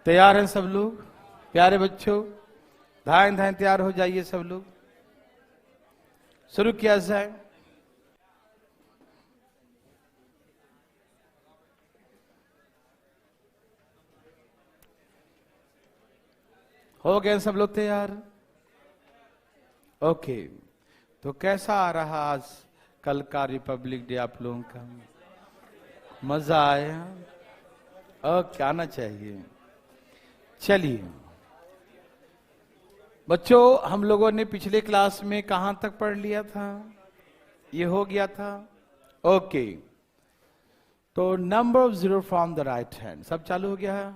तैयार हैं सब लोग? प्यारे बच्चों, धाएं धाएं तैयार हो जाइए सब लोग, शुरू किया जाए। हो गए सब लोग तैयार? ओके, तो कैसा आ रहा आज कल का रिपब्लिक डे आप लोगों का? मजा आया? ओके, आना चाहिए। चलिए बच्चों, हम लोगों ने पिछले क्लास में कहां तक पढ़ लिया था? ये हो गया था। ओके, तो number of zero from the right hand, सब चालू हो गया है?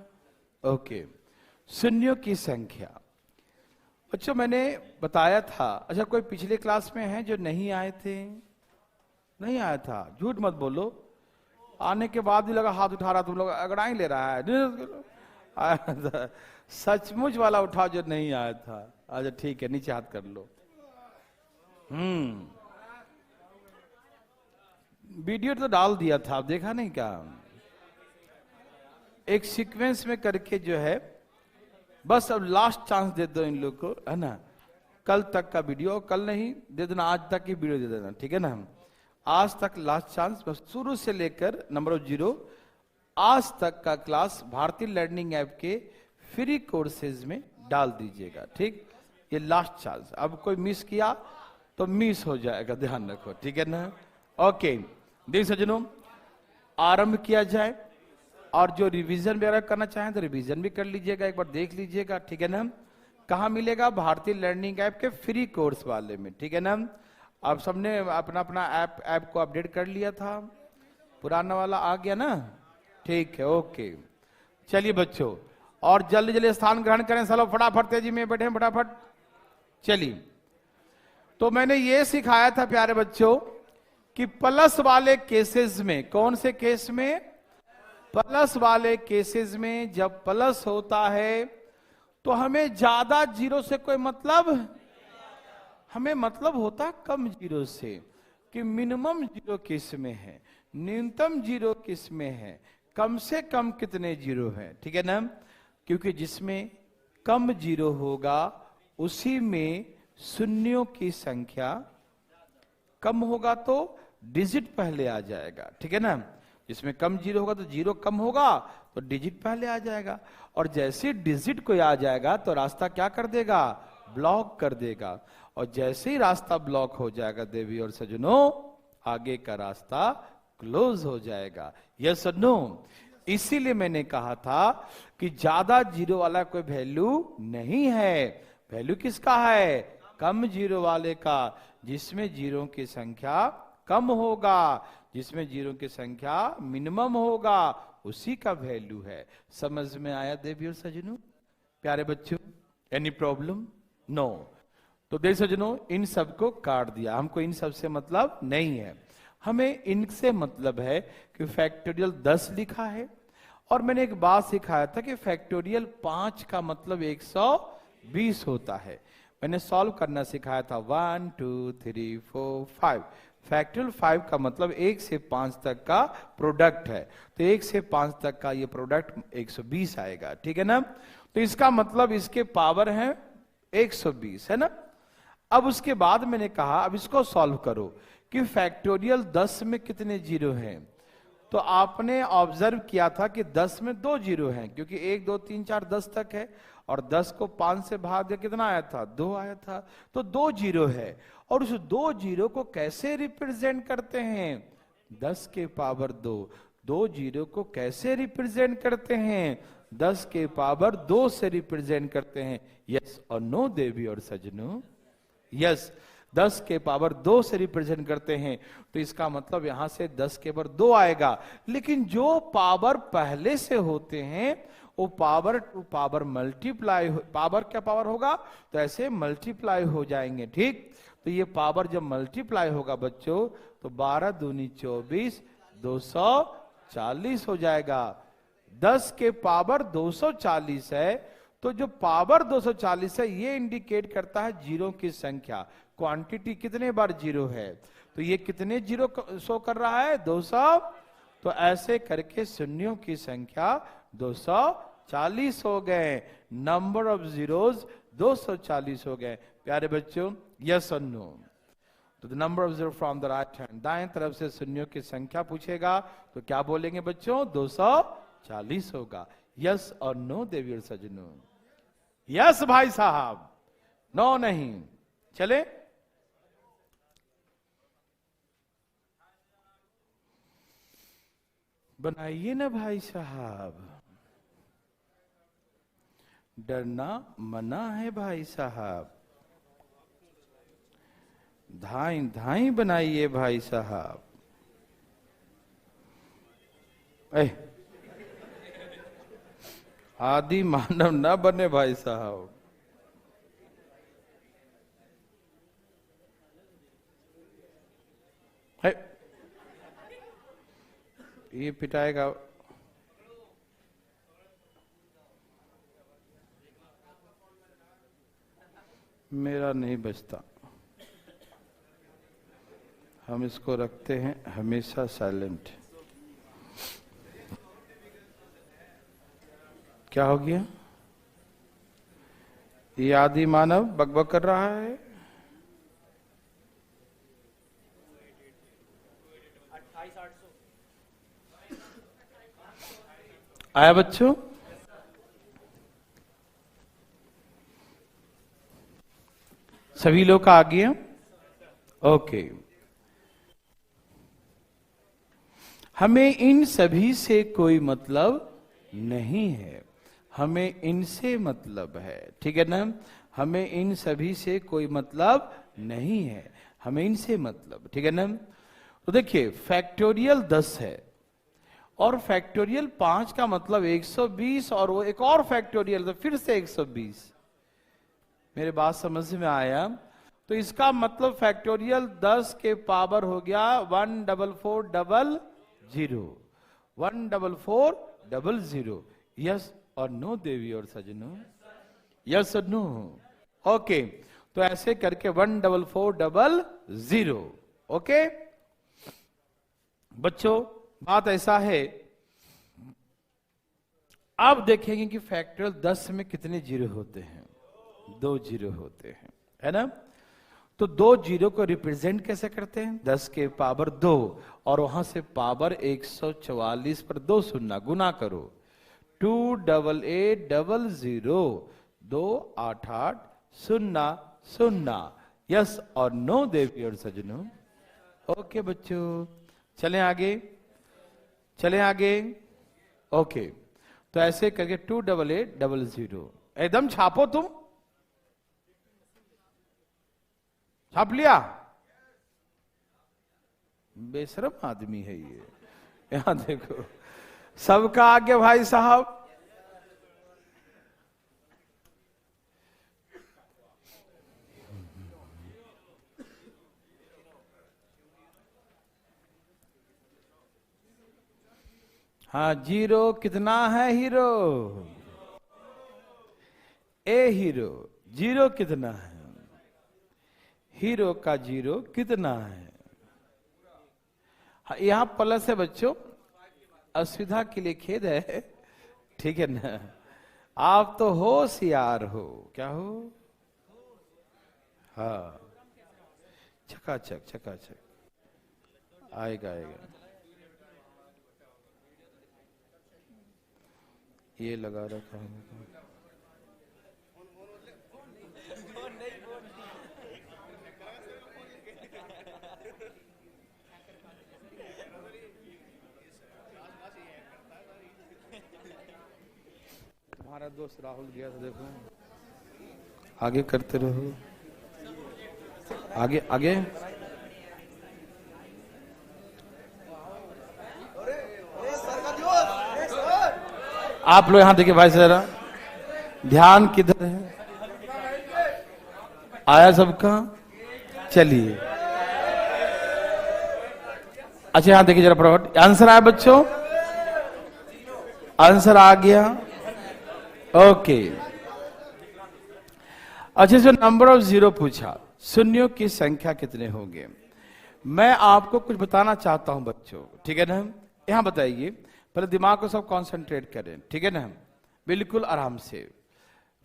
ओके, शून्यों की संख्या। बच्चों मैंने बताया था, अच्छा कोई पिछले क्लास में है जो नहीं आए थे? नहीं आया था? झूठ मत बोलो, आने के बाद भी लगा हाथ उठा रहा, तुम लोग अगड़ाई ले रहा है। सचमुच वाला उठाओ जो नहीं आया था। अच्छा ठीक है, नीचे हाथ कर लो। वीडियो तो डाल दिया था, आप देखा नहीं क्या? एक सीक्वेंस में करके जो है, बस अब लास्ट चांस दे दो इन लोग को, है ना? कल तक का वीडियो, कल नहीं दे देना, आज तक की वीडियो दे देना, ठीक है ना? आज तक लास्ट चांस, बस शुरू से लेकर नंबर ऑफ जीरो आज तक का क्लास भारतीय लर्निंग ऐप के फ्री कोर्सेज में डाल दीजिएगा, ठीक? ये लास्ट चांस, अब कोई मिस किया तो मिस हो जाएगा, ध्यान रखो, ठीक है ना? ओके, देख सज्जनों, आरंभ किया जाए, और जो रिवीजन वगैरह करना चाहें तो रिवीजन भी कर लीजिएगा, एक बार देख लीजिएगा, ठीक है ना? कहाँ मिलेगा? भारतीय लर्निंग ऐप के फ्री कोर्स वाले में, ठीक है ना? अब सबने अपना अपना ऐप को अपडेट कर लिया था, पुराना वाला आ गया ना? ठीक है, ओके। चलिए बच्चों, और जल्दी जल्दी स्थान ग्रहण करें, चलो फटाफट तेजी में बैठे फटाफट। चलिए, तो मैंने ये सिखाया था प्यारे बच्चों कि प्लस वाले केसेस में, कौन से केस में? प्लस वाले केसेस में जब प्लस होता है तो हमें ज्यादा जीरो से कोई मतलब, हमें मतलब होता कम जीरो से, कि मिनिमम जीरो किस में है, न्यूनतम जीरो किस में है, कम से कम कितने जीरो है, ठीक है ना? क्योंकि जिसमें कम जीरो होगा उसी में शून्यों की संख्या कम होगा, तो डिजिट पहले आ जाएगा, ठीक है ना? जिसमें कम जीरो होगा तो जीरो कम होगा तो डिजिट पहले आ जाएगा, और जैसे डिजिट कोई आ जाएगा तो रास्ता क्या कर देगा? ब्लॉक कर देगा, और जैसे ही रास्ता ब्लॉक हो जाएगा देवी और सज्जनों, आगे का रास्ता क्लोज हो जाएगा। यस और नो? इसीलिए मैंने कहा था कि ज्यादा जीरो वाला कोई वैल्यू नहीं है, वैल्यू किसका है? कम जीरो वाले का, जिसमें जीरो की संख्या कम होगा, जिसमें जीरो की संख्या मिनिमम होगा, उसी का वैल्यू है। समझ में आया देवी और सज्जनों? प्यारे बच्चों, एनी प्रॉब्लम? नो। तो देख सज्जनों, इन सबको काट दिया, हमको इन सब से मतलब नहीं है, हमें इनसे मतलब है कि फैक्टोरियल 10 लिखा है, और मैंने एक बात सिखाया था कि फैक्टोरियल 5 का मतलब 120 होता है। मैंने सॉल्व करना सिखाया था, 1 2 3 4 5। फैक्टोरियल 5 का मतलब 1 से 5 तक का प्रोडक्ट है, तो 1 से 5 तक का ये प्रोडक्ट 120 आएगा, ठीक है ना? तो इसका मतलब इसके पावर है 120, है ना? अब उसके बाद मैंने कहा अब इसको सॉल्व करो कि फैक्टोरियल 10 में कितने जीरो हैं। तो आपने ऑब्जर्व किया था कि 10 में 2 जीरो हैं, क्योंकि 1 2 3 4 10 तक है, और 10 को 5 से भाग दिया कितना आया था? 2 आया था, तो 2 जीरो है। और उस 2 जीरो को कैसे रिप्रेजेंट करते हैं? 10 के पावर 2। 2 जीरो को कैसे रिप्रेजेंट करते हैं? 10 के पावर 2 से रिप्रेजेंट करते हैं। यस और नो देवी और सज्जनों? यस, 10 के पावर 2 से रिप्रेजेंट करते हैं, तो इसका मतलब यहां से 10 के पावर 2 आएगा। लेकिन जो पावर पहले से होते हैं वो power to power multiply, power क्या पावर होगा तो ऐसे मल्टीप्लाई हो जाएंगे, ठीक? तो ये पावर जब मल्टीप्लाई होगा बच्चों, तो 12 दूनी 24, 240 हो जाएगा। 10 के पावर 240 है, तो जो पावर 240 है ये इंडिकेट करता है जीरो की संख्या, क्वांटिटी कितने बार जीरो है, तो ये कितने जीरो शो कर रहा है? 200। तो ऐसे करके शून्यों की संख्या 240 हो गए। नंबर ऑफ जीरोस 240 हो गए। प्यारे बच्चों, यस और नो? तो the number of zero from the right hand, दाएं तरफ से शून्यों की संख्या पूछेगा तो क्या बोलेंगे बच्चों? 240 होगा। यस और नो देवी और सजनों? यस भाई साहब, नो नहीं। चले, बनाइए ना भाई साहब, डरना मना है भाई साहब, धाई धाई बनाइए भाई साहब। आदि मानव ना बने भाई साहब। ये पिटाएगा। मेरा नहीं बचता, हम इसको रखते हैं हमेशा साइलेंट। क्या हो गया? ये आदि मानव बकबक कर रहा है। आया बच्चों? सभी लोग का आ गया? ओके। हमें इन सभी से कोई मतलब नहीं है, हमें इनसे मतलब है। ठीक है ना? हमें इन सभी से कोई मतलब नहीं है, हमें इनसे मतलब। ठीक है ना? तो देखिए, फैक्टोरियल 10 है और फैक्टोरियल 5 का मतलब 120, और वो एक और फैक्टोरियल तो फिर से 120। मेरे बात समझ में आया? तो इसका मतलब फैक्टोरियल 10 के पावर हो गया 14400, 14400। यस और नो देवी और सजनों? यस और नो? ओके, तो ऐसे करके 14400। ओके बच्चों, बात ऐसा है, अब देखेंगे कि फैक्टोरियल 10 में कितने जीरो होते हैं? 2 जीरो होते हैं, है ना? तो 2 जीरो को रिप्रेजेंट कैसे करते हैं? 10 के पावर 2 और वहां से पावर 144 पर 2 शून्य गुना करो। 2880 28800। यस और नो देवी और सजनों? ओके बच्चों, चलें आगे, चलें आगे। ओके, तो ऐसे करके 28800 एकदम छापो। तुम छाप लिया? बेशरम आदमी है ये। यहां देखो, सबका आगे भाई साहब। हाँ, जीरो कितना है हीरो? ए हीरो, जीरो कितना है? हीरो का जीरो कितना है? हाँ, यहां प्लस है बच्चों, असुविधा के लिए खेद है। ठीक है ना? आप तो होशियार हो। क्या हो? हाँ, चकाचक चकाचक आएगा आएगा। ये लगा रखा है। तुम्हारा दोस्त राहुल गया था, देखो। आगे करते रहो, आगे आगे। आप लोग यहां देखिए भाई, जरा ध्यान किधर है? आया सबका? चलिए, अच्छा यहां देखिए जरा फटाफट। आंसर आया बच्चों? आंसर आ गया? ओके। अच्छा, जो नंबर ऑफ जीरो पूछा, शून्यों की संख्या कितने होंगे? मैं आपको कुछ बताना चाहता हूं बच्चों, ठीक है ना? यहां बताइए, पहले दिमाग को सब कंसंट्रेट करें, ठीक है ना? बिल्कुल आराम से।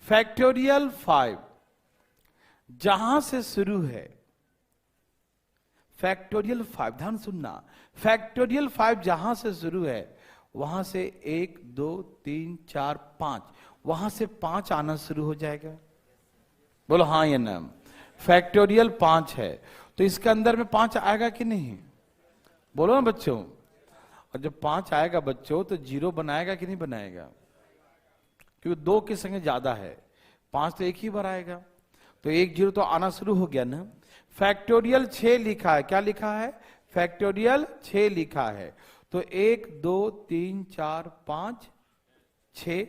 फैक्टोरियल 5 जहां से शुरू है, फैक्टोरियल 5 ध्यान सुनना, फैक्टोरियल 5 जहां से शुरू है वहां से 1 2 3 4 5, वहां से 5 आना शुरू हो जाएगा। बोलो हाँ या ना। फैक्टोरियल 5 है तो इसके अंदर में 5 आएगा कि नहीं? बोलो ना बच्चों। और जब 5 आएगा बच्चों तो 0 बनाएगा कि नहीं बनाएगा? क्योंकि 2 के संगे ज्यादा है, 5 तो एक ही बार आएगा, तो 1 0 तो आना शुरू हो गया ना। फैक्टोरियल 6 लिखा है, क्या लिखा है? फैक्टोरियल 6 लिखा है, तो 1 2 3 4 5 6,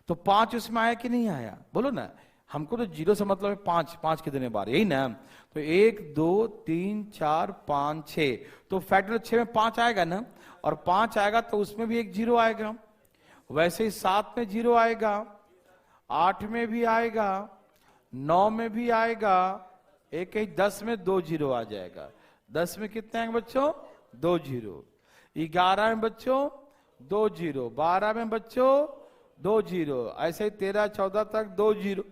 तो 5 उसमें आया कि नहीं आया? बोलो ना। हमको तो 0 से मतलब है 5, 5 कितने बार, यही ना। तो 1 2 3 4 5 6, तो फैक्टोरियल 6 में 5 आएगा ना, और 5 आएगा तो उसमें भी 1 0 आएगा। वैसे ही 7 में 0 आएगा, 8 में भी आएगा, 9 में भी आएगा, एक ही 10 में 2 0 आ जाएगा। 10 में कितने आएंगे बच्चों? 2 0। 11 में बच्चों 2 0, 12 में बच्चों 2 0, ऐसे ही 13 14 तक 2 0,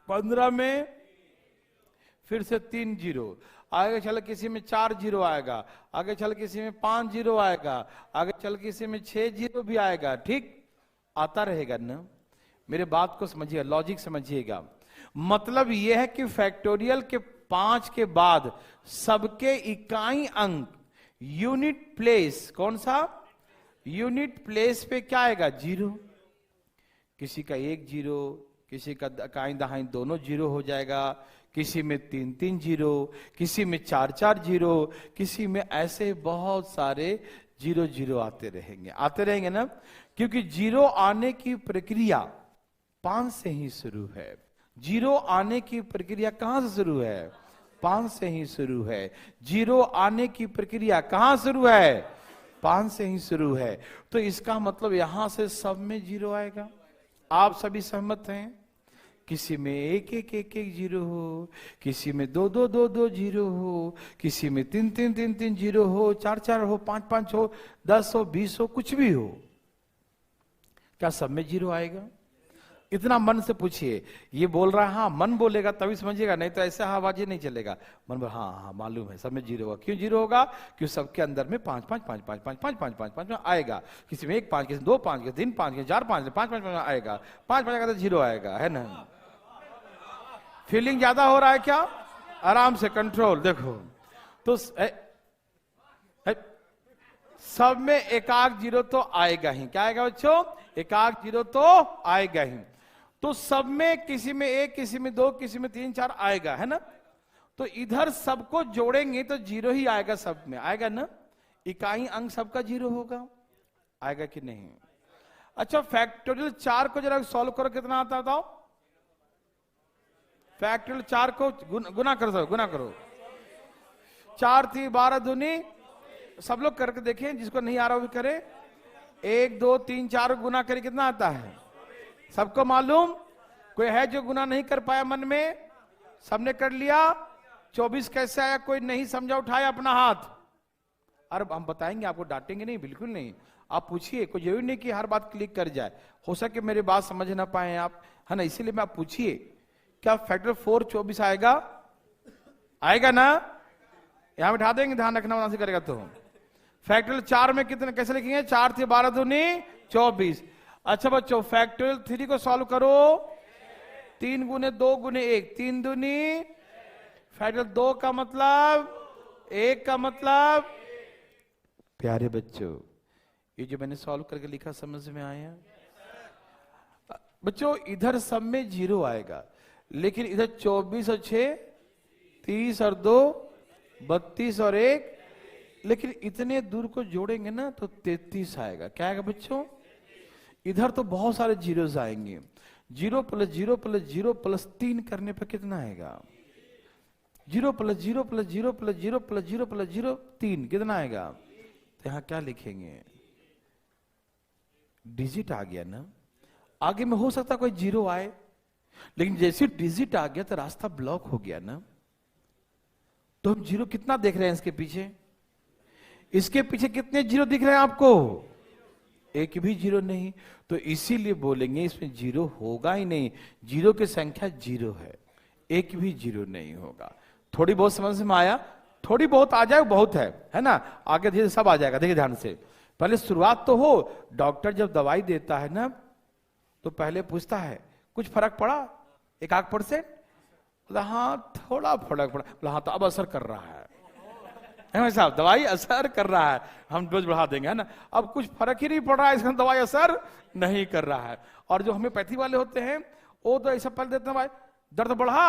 15 में फिर से 3 0, आगे चल किसी में 4 0 आएगा, आगे चल किसी में 5 0 आएगा, आगे चल किसी में 6 0 भी आएगा। ठीक आता रहेगा ना। मेरे बात को समझिएगा, लॉजिक समझिएगा। मतलब यह है कि फैक्टोरियल के 5 के बाद सबके इकाई अंक यूनिट प्लेस, कौन सा? यूनिट प्लेस पे क्या आएगा? 0। किसी का 1 0, किसी का इकाई दहाई दोनों 0 हो जाएगा, किसी में 3 3 0, किसी में 4 4 0, किसी में ऐसे बहुत सारे 0 0 आते रहेंगे ना। क्योंकि 0 आने की प्रक्रिया 5 से ही शुरू है। 0 आने की प्रक्रिया कहां से शुरू है? 5 से ही शुरू है। 0 आने की प्रक्रिया कहां शुरू है? 5 से ही शुरू है। तो इसका मतलब यहां से सब में 0 आएगा। आप सभी सहमत हैं? किसी में 1 1 1 1 0 हो, किसी में 2 2 2 2 0 हो, किसी में 3 3 3 3 0 हो, 4 4 हो, 5 5 हो, 10 हो, 20 हो, कुछ भी हो। क्या सब में 0 आएगा? इतना मन से पूछिए। ये बोल रहा है हाँ, मन बोलेगा तभी समझिएगा, नहीं तो ऐसे हवाबाजी नहीं चलेगा। मन बोल हाँ हाँ मालूम है सब में 0 होगा। क्यों 0 होगा? क्यों सबके अंदर में 5 5 5 5 5 5 5 5 5 में आएगा। किसी में 1 5, किसी 2 5, किसी 3 5, किसी 4 5, 5 5 आएगा। 5 5 आएगा तो 0 आएगा, है ना। फीलिंग ज्यादा हो रहा है क्या? आराम से कंट्रोल। देखो तो सब में 1 1 0 तो आएगा ही। क्या आएगा बच्चों? 1 1 0 तो आएगा ही। तो सब में किसी में 1, किसी में 2, किसी में 3 4 आएगा, है ना। तो इधर सबको जोड़ेंगे तो 0 ही आएगा, सब में आएगा ना। इकाई अंक सबका 0 होगा, आएगा कि नहीं? अच्छा फैक्टोरियल 4 को जरा सॉल्व करो, कितना आता बताओ? फैक्टोरियल 4 को गुना करो, गुना करो। 4 3 12 दूनी, सब लोग करके देखें, जिसको नहीं आ रहा वो भी करे। 1 2 3 4 गुना करे कितना आता है? सबको मालूम? कोई है जो गुना नहीं कर पाया मन में? सबने कर लिया। 24 कैसे आया? कोई नहीं समझा, उठाया अपना हाथ। अरे हम बताएंगे आपको, डांटेंगे नहीं, बिल्कुल नहीं। आप पूछिए, कोई जरूरी नहीं कि हर बात क्लिक कर जाए। हो सके मेरी बात समझ ना पाए आप, है ना, इसीलिए मैं आप पूछिए। क्या फैक्टर 4 24 आएगा? आएगा ना? यहां बिठा देंगे, ध्यान रखना वहां से करेगा तो। फैक्टोरियल 4 में कितने कैसे लिखेंगे? 4 3 12 दूनी 24। अच्छा बच्चों फैक्टोरियल 3 को सॉल्व करो। 3 गुने 2 गुने 1, 3 दूनी। फैक्टोरियल 2 का मतलब 1 का मतलब। प्यारे बच्चों ये जो मैंने सॉल्व करके लिखा समझ में आया? बच्चों इधर सब में 0 आएगा, लेकिन इधर 24 और 6 30 और 2 32 और 1, लेकिन इतने दूर को जोड़ेंगे ना तो 33 आएगा। क्या आएगा बच्चों? इधर तो बहुत सारे 0s आएंगे। 0 + 0 + 0 + 3 करने पर कितना आएगा? 0 + 0 + 0 + 0 + 0 + 0 3 कितना आएगा? तो यहां क्या लिखेंगे? डिजिट आ गया ना। आगे में हो सकता कोई 0 आए, लेकिन जैसे डिजिट आ गया तो रास्ता ब्लॉक हो गया ना। तो हम 0 कितना देख रहे हैं इसके पीछे? इसके पीछे कितने 0 दिख रहे हैं आपको? एक भी जीरो नहीं, तो इसीलिए बोलेंगे इसमें जीरो होगा ही नहीं, जीरो की संख्या जीरो है, एक भी जीरो नहीं होगा। थोड़ी बहुत समझ में आया? थोड़ी बहुत आ जाए बहुत है ना, आगे धीरे सब आ जाएगा। देखिए ध्यान से, पहले शुरुआत तो हो। डॉक्टर जब दवाई देता है ना तो पहले पूछता है कुछ फर्क पड़ा 1-8%? हाँ थोड़ा फर्क पड़ा। बोला हाँ तो अब असर कर रहा है भाई साहब, दवाई असर कर रहा है, हम डोज बढ़ा देंगे, है ना। अब कुछ फर्क ही नहीं पड़ रहा है, इसका दवाई असर नहीं कर रहा है। और जो होम्योपैथी वाले होते हैं वो तो ऐसा पहले देते हैं, भाई दर्द बढ़ा,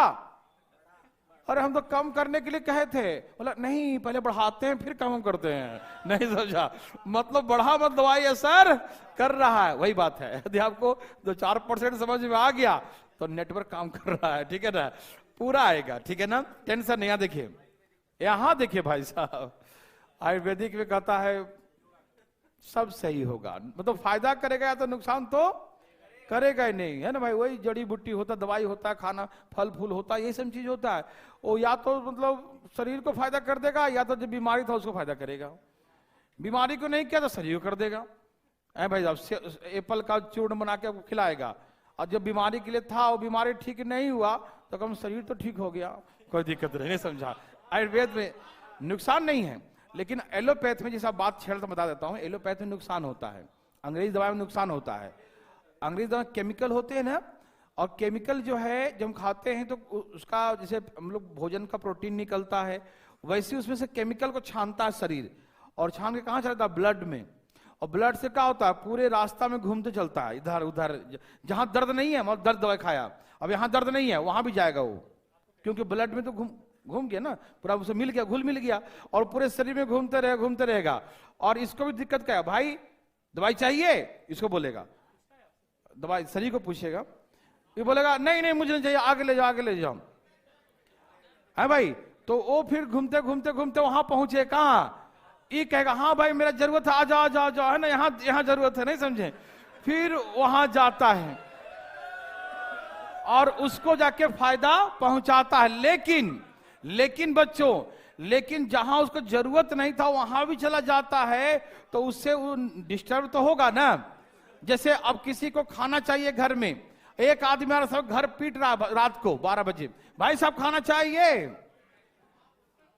अरे हम तो कम करने के लिए कहे थे। बोला नहीं, पहले बढ़ाते हैं फिर कम करते हैं। नहीं समझा, मतलब बढ़ा मत, दवाई असर कर रहा है, वही बात है। यदि आपको 2-4% समझ में आ गया तो नेटवर्क काम कर रहा है, ठीक है ना, पूरा आएगा, ठीक है ना, टेंशन नहीं। देखिए यहां देखिए भाई साहब, आयुर्वेदिक में कहता है सब सही होगा, मतलब फायदा करेगा या तो नुकसान तो करेगा ही नहीं, है ना भाई। वही जड़ी बूटी होता, दवाई होता है, खाना फल फूल होता है, ये सब चीज होता है। वो या तो मतलब शरीर को फायदा कर देगा, या तो जब बीमारी था उसको फायदा करेगा। बीमारी को नहीं किया तो शरीर को कर देगा, है भाई साहब। एप्पल का चूर्ण बना के खिलाएगा, और जब बीमारी के लिए था वो बीमारी ठीक नहीं हुआ तो कम शरीर तो ठीक हो गया, कोई दिक्कत नहीं। समझा, आयुर्वेद में नुकसान नहीं है, लेकिन एलोपैथ में जैसा बात छेड़ तो बता देता हूं, एलोपैथ में नुकसान होता है, अंग्रेजी दवाई में नुकसान होता है। अंग्रेजी दवा केमिकल होते हैं ना, और केमिकल जो है जब हम खाते हैं तो उसका जैसे हम लोग भोजन का प्रोटीन निकलता है, वैसे उसमें से केमिकल को छानता है शरीर, और छान के कहाँ चलता है? ब्लड में। और ब्लड से क्या होता है? पूरे रास्ता में घूमते चलता है, इधर उधर, जहां दर्द नहीं है मतलब दर्द दवाई खाया, अब यहाँ दर्द नहीं है वहां भी जाएगा वो, क्योंकि ब्लड में तो घूम गया ना, पूरा उसे मिल गया, घुल मिल गया, और पूरे शरीर में घूमते रहेगा। और इसको भी दिक्कत क्या है भाई, दवाई चाहिए, इसको बोलेगा दवाई, शरीर को पूछेगा, ये बोलेगा नहीं नहीं मुझे नहीं चाहिए, आगे ले जाओ, है भाई। तो वो फिर घूमते वहां पहुंचे, कहां? ये कहेगा हाँ भाई मेरा जरूरत है, आ जाओ, है ना, यहाँ जरूरत है, नहीं समझे। फिर वहां जाता है और उसको जाके फायदा पहुंचाता है। लेकिन बच्चों, लेकिन जहां उसको जरूरत नहीं था वहां भी चला जाता है, तो उससे वो डिस्टर्ब तो होगा ना। जैसे अब किसी को खाना चाहिए घर में, एक आदमी हमारा सब घर पीट रहा रात को 12 बजे, भाई साहब खाना चाहिए।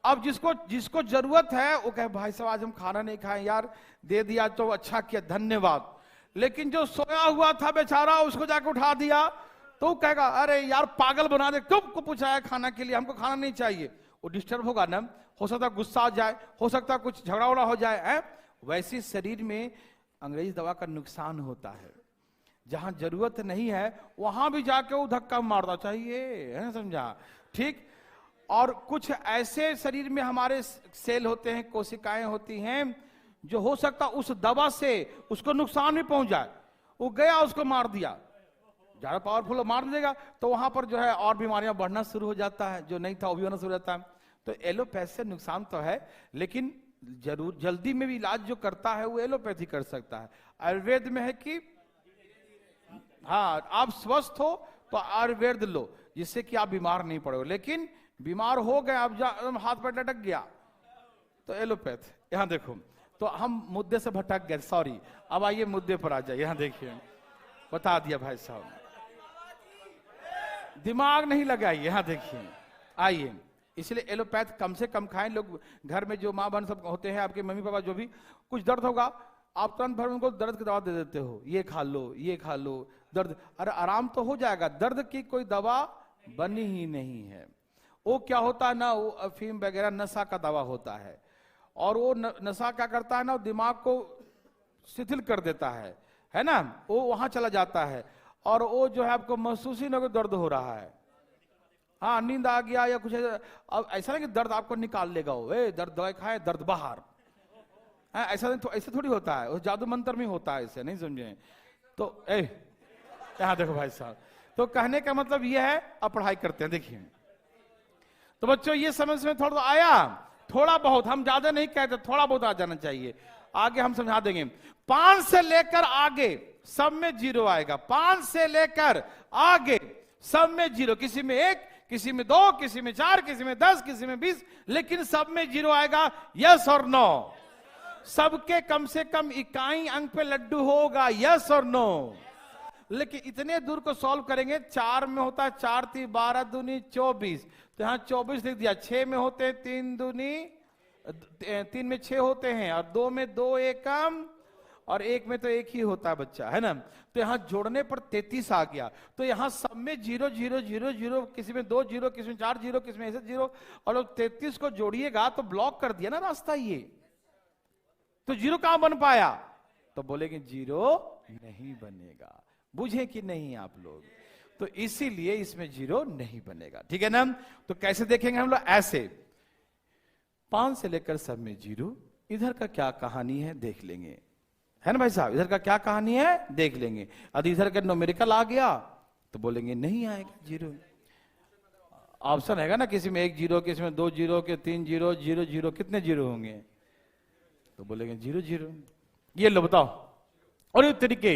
अब जिसको जरूरत है वो कहे भाई साहब आज हम खाना नहीं खाए यार, दे दिया तो अच्छा किया, धन्यवाद। लेकिन जो सोया हुआ था बेचारा, उसको जाके उठा दिया तो कहेगा अरे यार पागल बना दे, क्यों को पूछा है खाना के लिए, हमको खाना नहीं चाहिए। वो डिस्टर्ब होगा ना, हो सकता है गुस्सा आ जाए, हो सकता है कुछ झगड़ा उड़ा हो जाए, है। वैसे शरीर में अंग्रेजी दवा का नुकसान होता है, जहां जरूरत नहीं है वहां भी जाके वो धक्का मारना चाहिए, है ना, समझा, ठीक। और कुछ ऐसे शरीर में हमारे सेल होते हैं, कोशिकाएं होती हैं, जो हो सकता उस दवा से उसको नुकसान भी पहुंच जाए, वो गया उसको मार दिया, ज्यादा पावरफुल मार देगा, तो वहां पर जो है और बीमारियां बढ़ना शुरू हो जाता है, जो नहीं था वो भी होना शुरू हो जाता है। तो एलोपैथ से नुकसान तो है, लेकिन जरूर जल्दी में भी इलाज जो करता है वो एलोपैथी कर सकता है। आयुर्वेद में है कि हाँ आप स्वस्थ हो तो आयुर्वेद लो, जिससे कि आप बीमार नहीं पड़ो, लेकिन बीमार हो गए आप हाथ पैर लटक गया तो एलोपैथ। यहां देखो, तो हम मुद्दे से भटक गए, सॉरी, अब आइए मुद्दे पर आ जाए। यहां देखिए, बता दिया भाई साहब, दिमाग नहीं लगाइए, यहां देखिए, आइए। इसलिए एलोपैथ कम से कम खाएं। लोग घर में जो माँ बहन सब होते हैं, आपके मम्मी पापा, जो भी कुछ दर्द होगा आप तुरंत भर उनको दर्द की दवा दे देते हो, ये खा लो दर्द, अरे आराम तो हो जाएगा। दर्द की कोई दवा बनी ही नहीं है। वो क्या होता है ना, वो अफीम वगैरह नशा का दवा होता है, और वो नशा क्या करता है ना, दिमाग को शिथिल कर देता है ना, वो वहां चला जाता है, और वो जो है आपको महसूस ही ना दर्द हो रहा है, हाँ नींद आ गया या कुछ। अब ऐसा नहीं कि दर्द आपको निकाल लेगा, वो दर्द दवाई खाए दर्द बाहर, ऐसा नहीं, तो ऐसे थोड़ी होता है, वो जादू मंत्र में होता है, ऐसे नहीं समझे। तो यहाँ देखो भाई साहब, तो कहने का मतलब ये है, अब पढ़ाई करते हैं। देखिए तो बच्चों ये समझ में थोड़ा आया, थोड़ा बहुत, हम ज्यादा नहीं कहते, थोड़ा बहुत आ जाना चाहिए, आगे हम समझा देंगे। 5 से लेकर आगे सब में 0 आएगा, 5 से लेकर आगे सब में 0, किसी में 1, किसी में 2, किसी में 4, किसी में 10, किसी में 20, लेकिन सब में 0 आएगा। यस और नो? सबके कम से कम इकाई अंक पे लड्डू होगा, यस और नो। लेकिन इतने दूर को सॉल्व करेंगे, 4 में होता है 4 × 3 = 12 दूनी 24, तो यहाँ 24 लिख दिया। 6 में होते हैं 3 दूनी 3 में 6 होते हैं, और 2 में 2 एकम, और 1 में तो 1 ही होता है बच्चा, है ना। तो यहाँ जोड़ने पर 33 आ गया। तो यहाँ सब में 0 0 0 0, किसी में 2 0, किसी में 4 0, किसी में ऐसे 0, और 33 को जोड़िएगा तो ब्लॉक कर दिया ना रास्ता ये, तो 0 कहां बन पाया? तो बोलेंगे 0 नहीं बनेगा। बुझे कि नहीं आप लोग? तो इसीलिए इसमें 0 नहीं बनेगा, ठीक है ना। तो कैसे देखेंगे हम लोग? ऐसे 5 से लेकर सब में 0। इधर का क्या कहानी है देख लेंगे, है ना भाई साहब। इधर का क्या कहानी है देख लेंगे। यदि इधर का न्यूमेरिकल आ गया तो बोलेंगे नहीं आएगा 0। ऑप्शन हैगा ना, किसी में 1 0, किसी में 2 0, के 3 0 0 0, कितने 0 होंगे? तो बोलेंगे 0 0। ये लो बताओ, और ये तरीके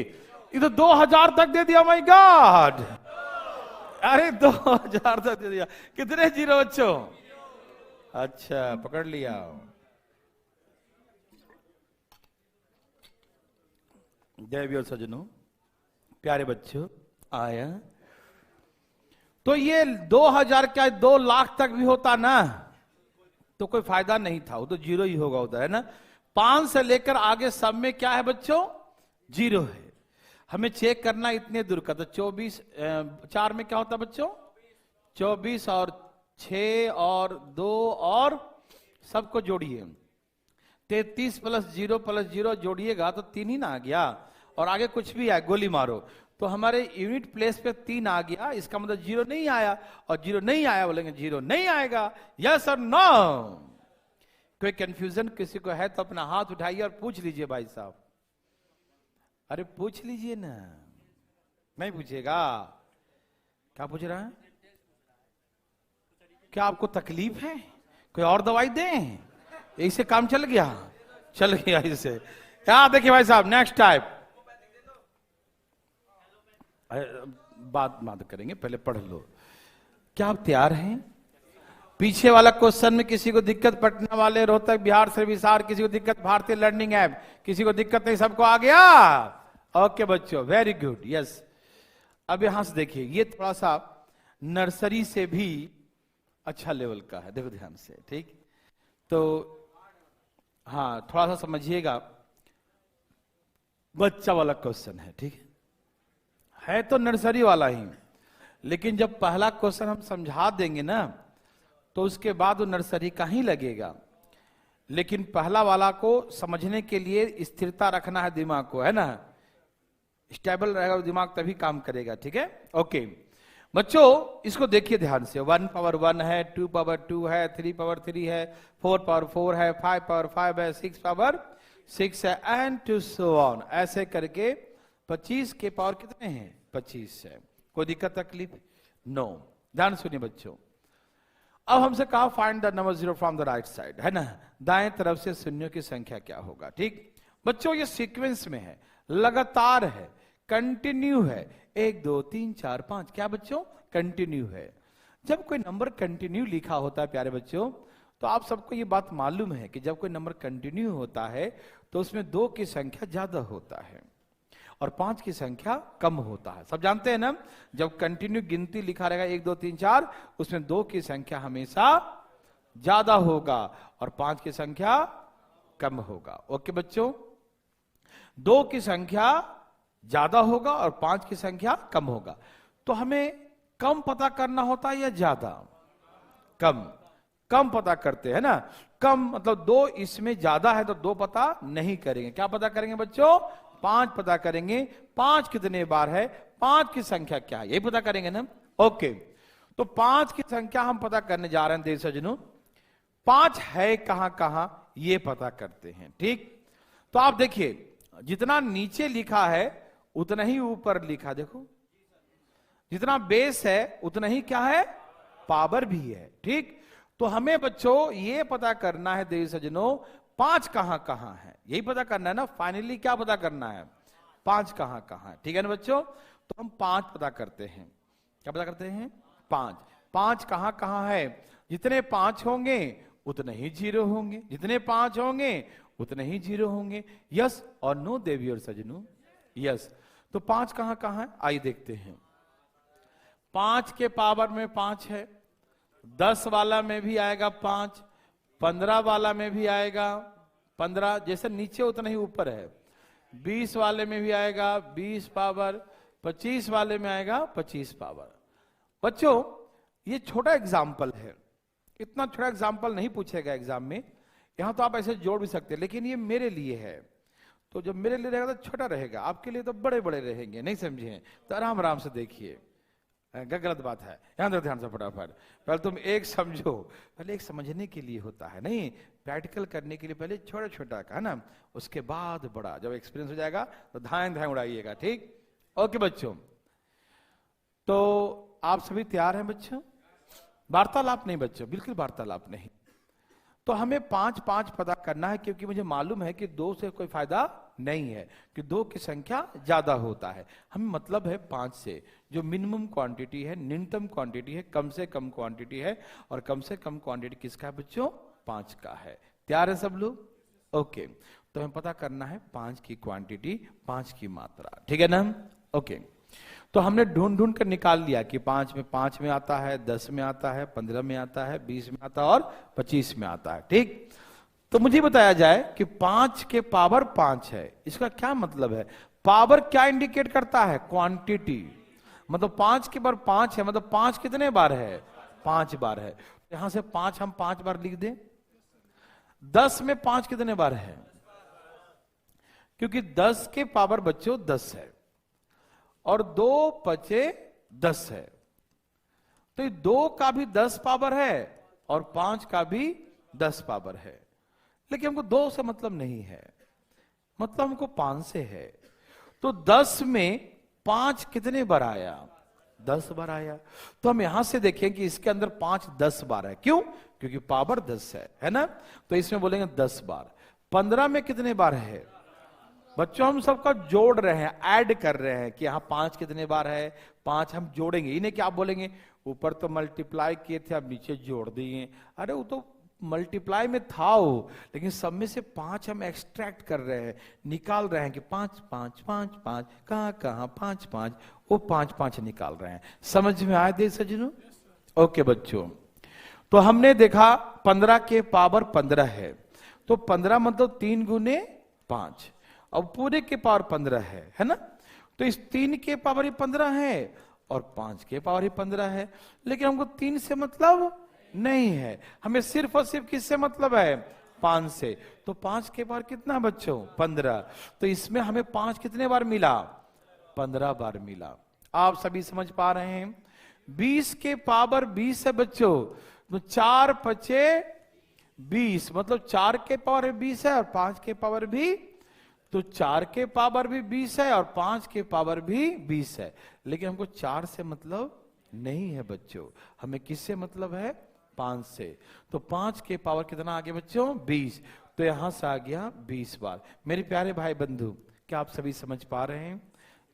इधर 2000 तक दे दिया। माय गॉड, अरे 2000 तक दे दिया। कितने 0 बच्चों? अच्छा पकड़ लिया। देवी और सजनों, प्यारे बच्चों, आया तो ये 2000 क्या 2 लाख तक भी होता ना तो कोई फायदा नहीं था, वो तो 0 ही होगा उधर, है ना। 5 से लेकर आगे सब में क्या है बच्चों? 0 है। हमें चेक करना इतने दूर का, तो 24 4 में क्या होता बच्चों? 24 और 6 और 2 और सबको जोड़िए, 33 + 0 + 0 जोड़िएगा तो 3 ही ना आ गया, और आगे कुछ भी आए गोली मारो। तो हमारे यूनिट प्लेस पे 3 आ गया, इसका मतलब 0 नहीं आया, और 0 नहीं आया बोलेंगे 0 नहीं आएगा, यस और नो। कोई कंफ्यूजन किसी को है तो अपना हाथ उठाइए और पूछ लीजिए भाई साहब। अरे पूछ लीजिए ना, नहीं पूछेगा? क्या पूछ रहा है? क्या आपको तकलीफ है? कोई और दवाई दें? इससे काम चल गया? चल गया इससे। क्या देखिए भाई साहब, नेक्स्ट टाइप बात करेंगे, पहले पढ़ लो। क्या आप तैयार हैं? पीछे वाला क्वेश्चन में किसी को दिक्कत? पटना वाले, रोहतक, बिहार से विसार, किसी को दिक्कत? भारतीय लर्निंग ऐप, किसी को दिक्कत नहीं? सबको आ गया? ओके बच्चों, वेरी गुड, यस। अब यहां से देखिए, ये थोड़ा सा नर्सरी से भी अच्छा लेवल का है, देखो ध्यान से, ठीक। तो हाँ थोड़ा सा समझिएगा, बच्चा वाला क्वेश्चन है, ठीक है तो नर्सरी वाला ही, लेकिन जब पहला क्वेश्चन हम समझा देंगे ना तो उसके बाद वो नर्सरी का ही लगेगा। लेकिन पहला वाला को समझने के लिए स्थिरता रखना है दिमाग को, है ना। स्टेबल रहेगा दिमाग तभी काम करेगा, ठीक है। ओके बच्चों, इसको देखिए ध्यान से। 1 पावर 1 है, 2 पावर 2 है, 3 पावर 3 है, 4 पावर 4 है, 5 पावर 5 है, 6 पावर 6 है, एंड टू सो ऑन। ऐसे करके 25 के पावर कितने हैं? 25 है। कोई दिक्कत तकलीफ? नो। ध्यान सुनिए बच्चों, अब हमसे कहा find the number 0 from the right side, है ना। दाएं तरफ से शून्यों की संख्या क्या होगा, ठीक। बच्चों ये सीक्वेंस में है, लगातार है, कंटिन्यू है, 1 2 3 4 5। क्या बच्चों? कंटिन्यू है। जब कोई नंबर कंटिन्यू लिखा होता है प्यारे बच्चों, तो आप सबको ये बात मालूम है कि जब कोई नंबर कंटिन्यू होता है तो उसमें 2 की संख्या ज्यादा होता है और 5 की संख्या कम होता है। सब जानते हैं ना, जब कंटिन्यू गिनती लिखा रहेगा 1 2 3 4, उसमें 2 की संख्या हमेशा ज्यादा होगा और 5 की संख्या कम होगा। ओके बच्चों, 2 की संख्या ज्यादा होगा और 5 की संख्या कम होगा। तो हमें कम पता करना होता है या ज्यादा? कम पता करते हैं ना। कम मतलब 2 इसमें ज्यादा है तो 2 पता नहीं करेंगे। क्या पता करेंगे बच्चों? 5 पता करेंगे। 5 कितने बार है, 5 की संख्या क्या है, यही पता करेंगे ना। ओके, तो 5 की संख्या हम पता करने जा रहे हैं देव सजनों। 5 है कहां कहां ये पता करते हैं, ठीक। तो आप देखिए, जितना नीचे लिखा है उतना ही ऊपर लिखा, देखो जितना बेस है उतना ही क्या है, पावर भी है, ठीक। तो हमें बच्चों ये पता करना है देवी सजनों, 5 कहां कहां है, यही पता करना है ना। फाइनली क्या पता करना है, 5 कहां कहां है, ठीक है ना बच्चों। तो हम 5 पता करते हैं। क्या पता करते हैं? 5 कहां कहां है। जितने 5 होंगे उतने ही 0 होंगे, जितने 5 होंगे उतने ही जीरो होंगे। यस और नो देवी और सजनों? यस। तो 5 कहां कहां है, आइए देखते हैं। 5 के पावर में 5 है, 10 वाला में भी आएगा 5, 15 वाला में भी आएगा 15, जैसे नीचे उतना ही ऊपर है। 20 वाले में भी आएगा 20 पावर, 25 वाले में आएगा 25 पावर। बच्चों ये छोटा एग्जाम्पल है, इतना छोटा एग्जाम्पल नहीं पूछेगा एग्जाम में। यहां तो आप ऐसे जोड़ भी सकते हैं, लेकिन ये मेरे लिए है, तो जब मेरे लिए रहेगा तो छोटा रहेगा, आपके लिए तो बड़े बड़े रहेंगे, नहीं समझे? तो आराम आराम से देखिए, गलत बात है, ध्यान दो ध्यान से फटाफट। पहले तुम एक समझो, पहले एक समझने के लिए होता है, नहीं प्रैक्टिकल करने के लिए पहले छोटा छोटा का है ना, उसके बाद बड़ा। जब एक्सपीरियंस हो जाएगा तो धान धान उड़ाइएगा, ठीक? ओके बच्चों, तो आप सभी तैयार हैं बच्चों? वार्तालाप नहीं बच्चों, बिल्कुल वार्तालाप नहीं। तो हमें 5 5 पता करना है, क्योंकि मुझे मालूम है कि 2 से कोई फायदा नहीं है, कि 2 की संख्या ज्यादा होता है। हमें मतलब है 5 से, जो मिनिमम क्वांटिटी है, न्यूनतम क्वांटिटी है, कम से कम क्वांटिटी है, और कम से कम क्वांटिटी किसका है बच्चों? 5 का है। तैयार है सब लोग? ओके, तो हमें पता करना है 5 की क्वांटिटी, 5 की मात्रा, ठीक है ना? ओके, तो हमने ढूंढ ढूंढ कर निकाल लिया कि 5 में आता है, 10 में आता है, 15 में आता है, 20 में आता है और 25 में आता है, ठीक? तो मुझे बताया जाए कि 5 के पावर 5 है, इसका क्या मतलब है? पावर क्या इंडिकेट करता है? क्वांटिटी। मतलब 5 के बार 5 है, मतलब 5 कितने बार है? 5 बार है। यहां से 5 हम 5 बार लिख दें। 10 में 5 कितने बार है? क्योंकि 10 के पावर बच्चों 10 है, और 2 पचे 10 है, तो ये 2 का भी 10 पावर है और 5 का भी 10 पावर है। लेकिन हमको 2 से मतलब नहीं है, मतलब हमको 5 से है। तो 10 में 5 कितने बार आया? 10 बार आया। तो हम यहां से देखें कि इसके अंदर 5 10 बार है। क्यों? क्योंकि पावर 10 है ना? तो इसमें बोलेंगे 10 बार। 15 में कितने बार है? बच्चों हम सबका जोड़ रहे हैं, ऐड कर रहे हैं कि यहां 5 कितने बार है, 5 हम जोड़ेंगे। इन्हें क्या बोलेंगे? ऊपर तो मल्टीप्लाई किए थे, अब नीचे जोड़ दिए। अरे वो तो मल्टीप्लाई में था वो, लेकिन सब में से 5 हम एक्सट्रैक्ट कर रहे हैं, निकाल रहे हैं कि 5 5 5 5 कहां कहां 5 5, वो 5 5 निकाल रहे हैं। समझ में आए दे सजनों? ओके बच्चों, तो हमने देखा 15 के पावर 15 है, तो 15 मतलब 3 गुने 5, अब पूरे के पावर 15 है ना? तो इस 3 के पावर ही 15 है और 5 के पावर ही 15 है। लेकिन हमको 3 से मतलब नहीं है, हमें सिर्फ और सिर्फ किससे मतलब है? 5 से। तो 5 के पावर कितना बच्चों? 15। तो इसमें हमें 5 कितने बार मिला? 15 बार मिला। आप सभी समझ पा रहे हैं? 20 के पावर 20 है बच्चों, तो 4 पचे 20, मतलब 4 के पावर 20 है और 5 के पावर भी, तो 4 के पावर भी 20 है और 5 के पावर भी 20 है। लेकिन हमको 4 से मतलब नहीं है बच्चों, हमें किससे मतलब है? 5 से। तो 5 के पावर कितना आ गया बच्चों? 20। तो यहां से आ गया 20 बार। मेरे प्यारे भाई बंधु, क्या आप सभी समझ पा रहे हैं?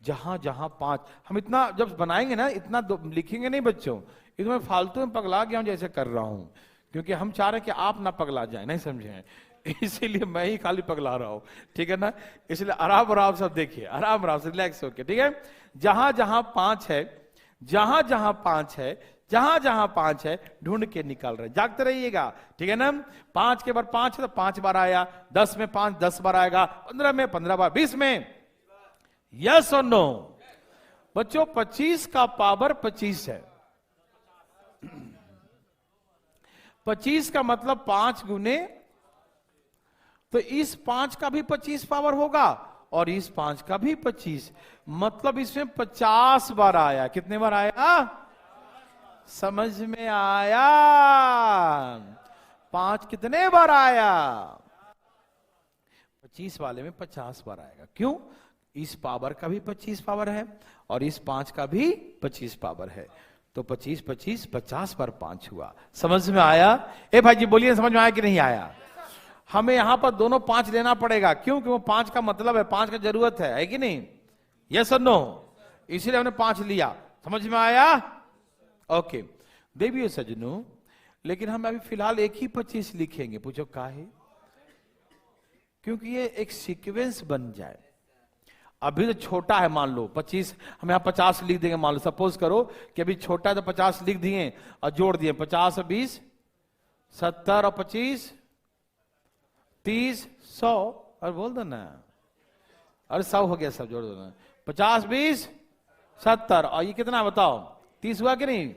जहां जहां 5, हम इतना जब बनाएंगे ना, इतना लिखेंगे नहीं बच्चों, इतना मैं फालतू में पगला गया हूं जैसे कर रहा हूं, क्योंकि हम चाह रहे हैं कि आप ना पगला जाए, नहीं समझे? इसीलिए मैं ही खाली पगला रहा हूं, ठीक है ना? इसलिए आराम आराम सब देखिए, आराम आराम से रिलैक्स होके, ठीक है? जहां जहां 5 है, जहां जहां 5 है, जहां जहां 5 है, ढूंढ के निकाल रहे, जागते रहिएगा, ठीक है ना? 5 के बार 5 है तो 5 बार आया, 10 में 5 10 बार आएगा, 15 में 15 बार, 20 में, यस और नो? बच्चों 25 का पावर 25 है। 25 का मतलब 5 गुने, तो इस 5 का भी 25 पावर होगा और इस 5 का भी 25, मतलब इसमें 50 बार आया। कितने बार आया? समझ में आया? 5 कितने बार आया? 25 वाले में 50 बार आएगा। क्यों? इस पावर का भी 25 पावर है और इस 5 का भी 25 पावर है, तो 25 25 50 बार 5 हुआ। समझ में आया? ए भाई जी बोलिए, समझ में आया कि नहीं आया? हमें यहां पर दोनों 5 लेना पड़ेगा, क्यों? कि वो 5 का मतलब है, 5 का जरूरत है कि नहीं? यस और नो? इसीलिए हमने 5 लिया। समझ में आया? ओके देवियों सजनों, लेकिन हम अभी फिलहाल एक ही 25 लिखेंगे। पूछो काहे? क्योंकि ये एक सीक्वेंस बन जाए। अभी तो छोटा है, मान लो 25, हम यहाँ 50 लिख देंगे, मान लो सपोज करो कि अभी छोटा है तो 50 लिख दिए और जोड़ दिए, 50 और 20 70 और 25 30 100 और बोल दो ना, अरे 100 हो गया, सब जोड़ दो ना, 50 20 70 और ये कितना बताओ, 30 हुआ कि नहीं,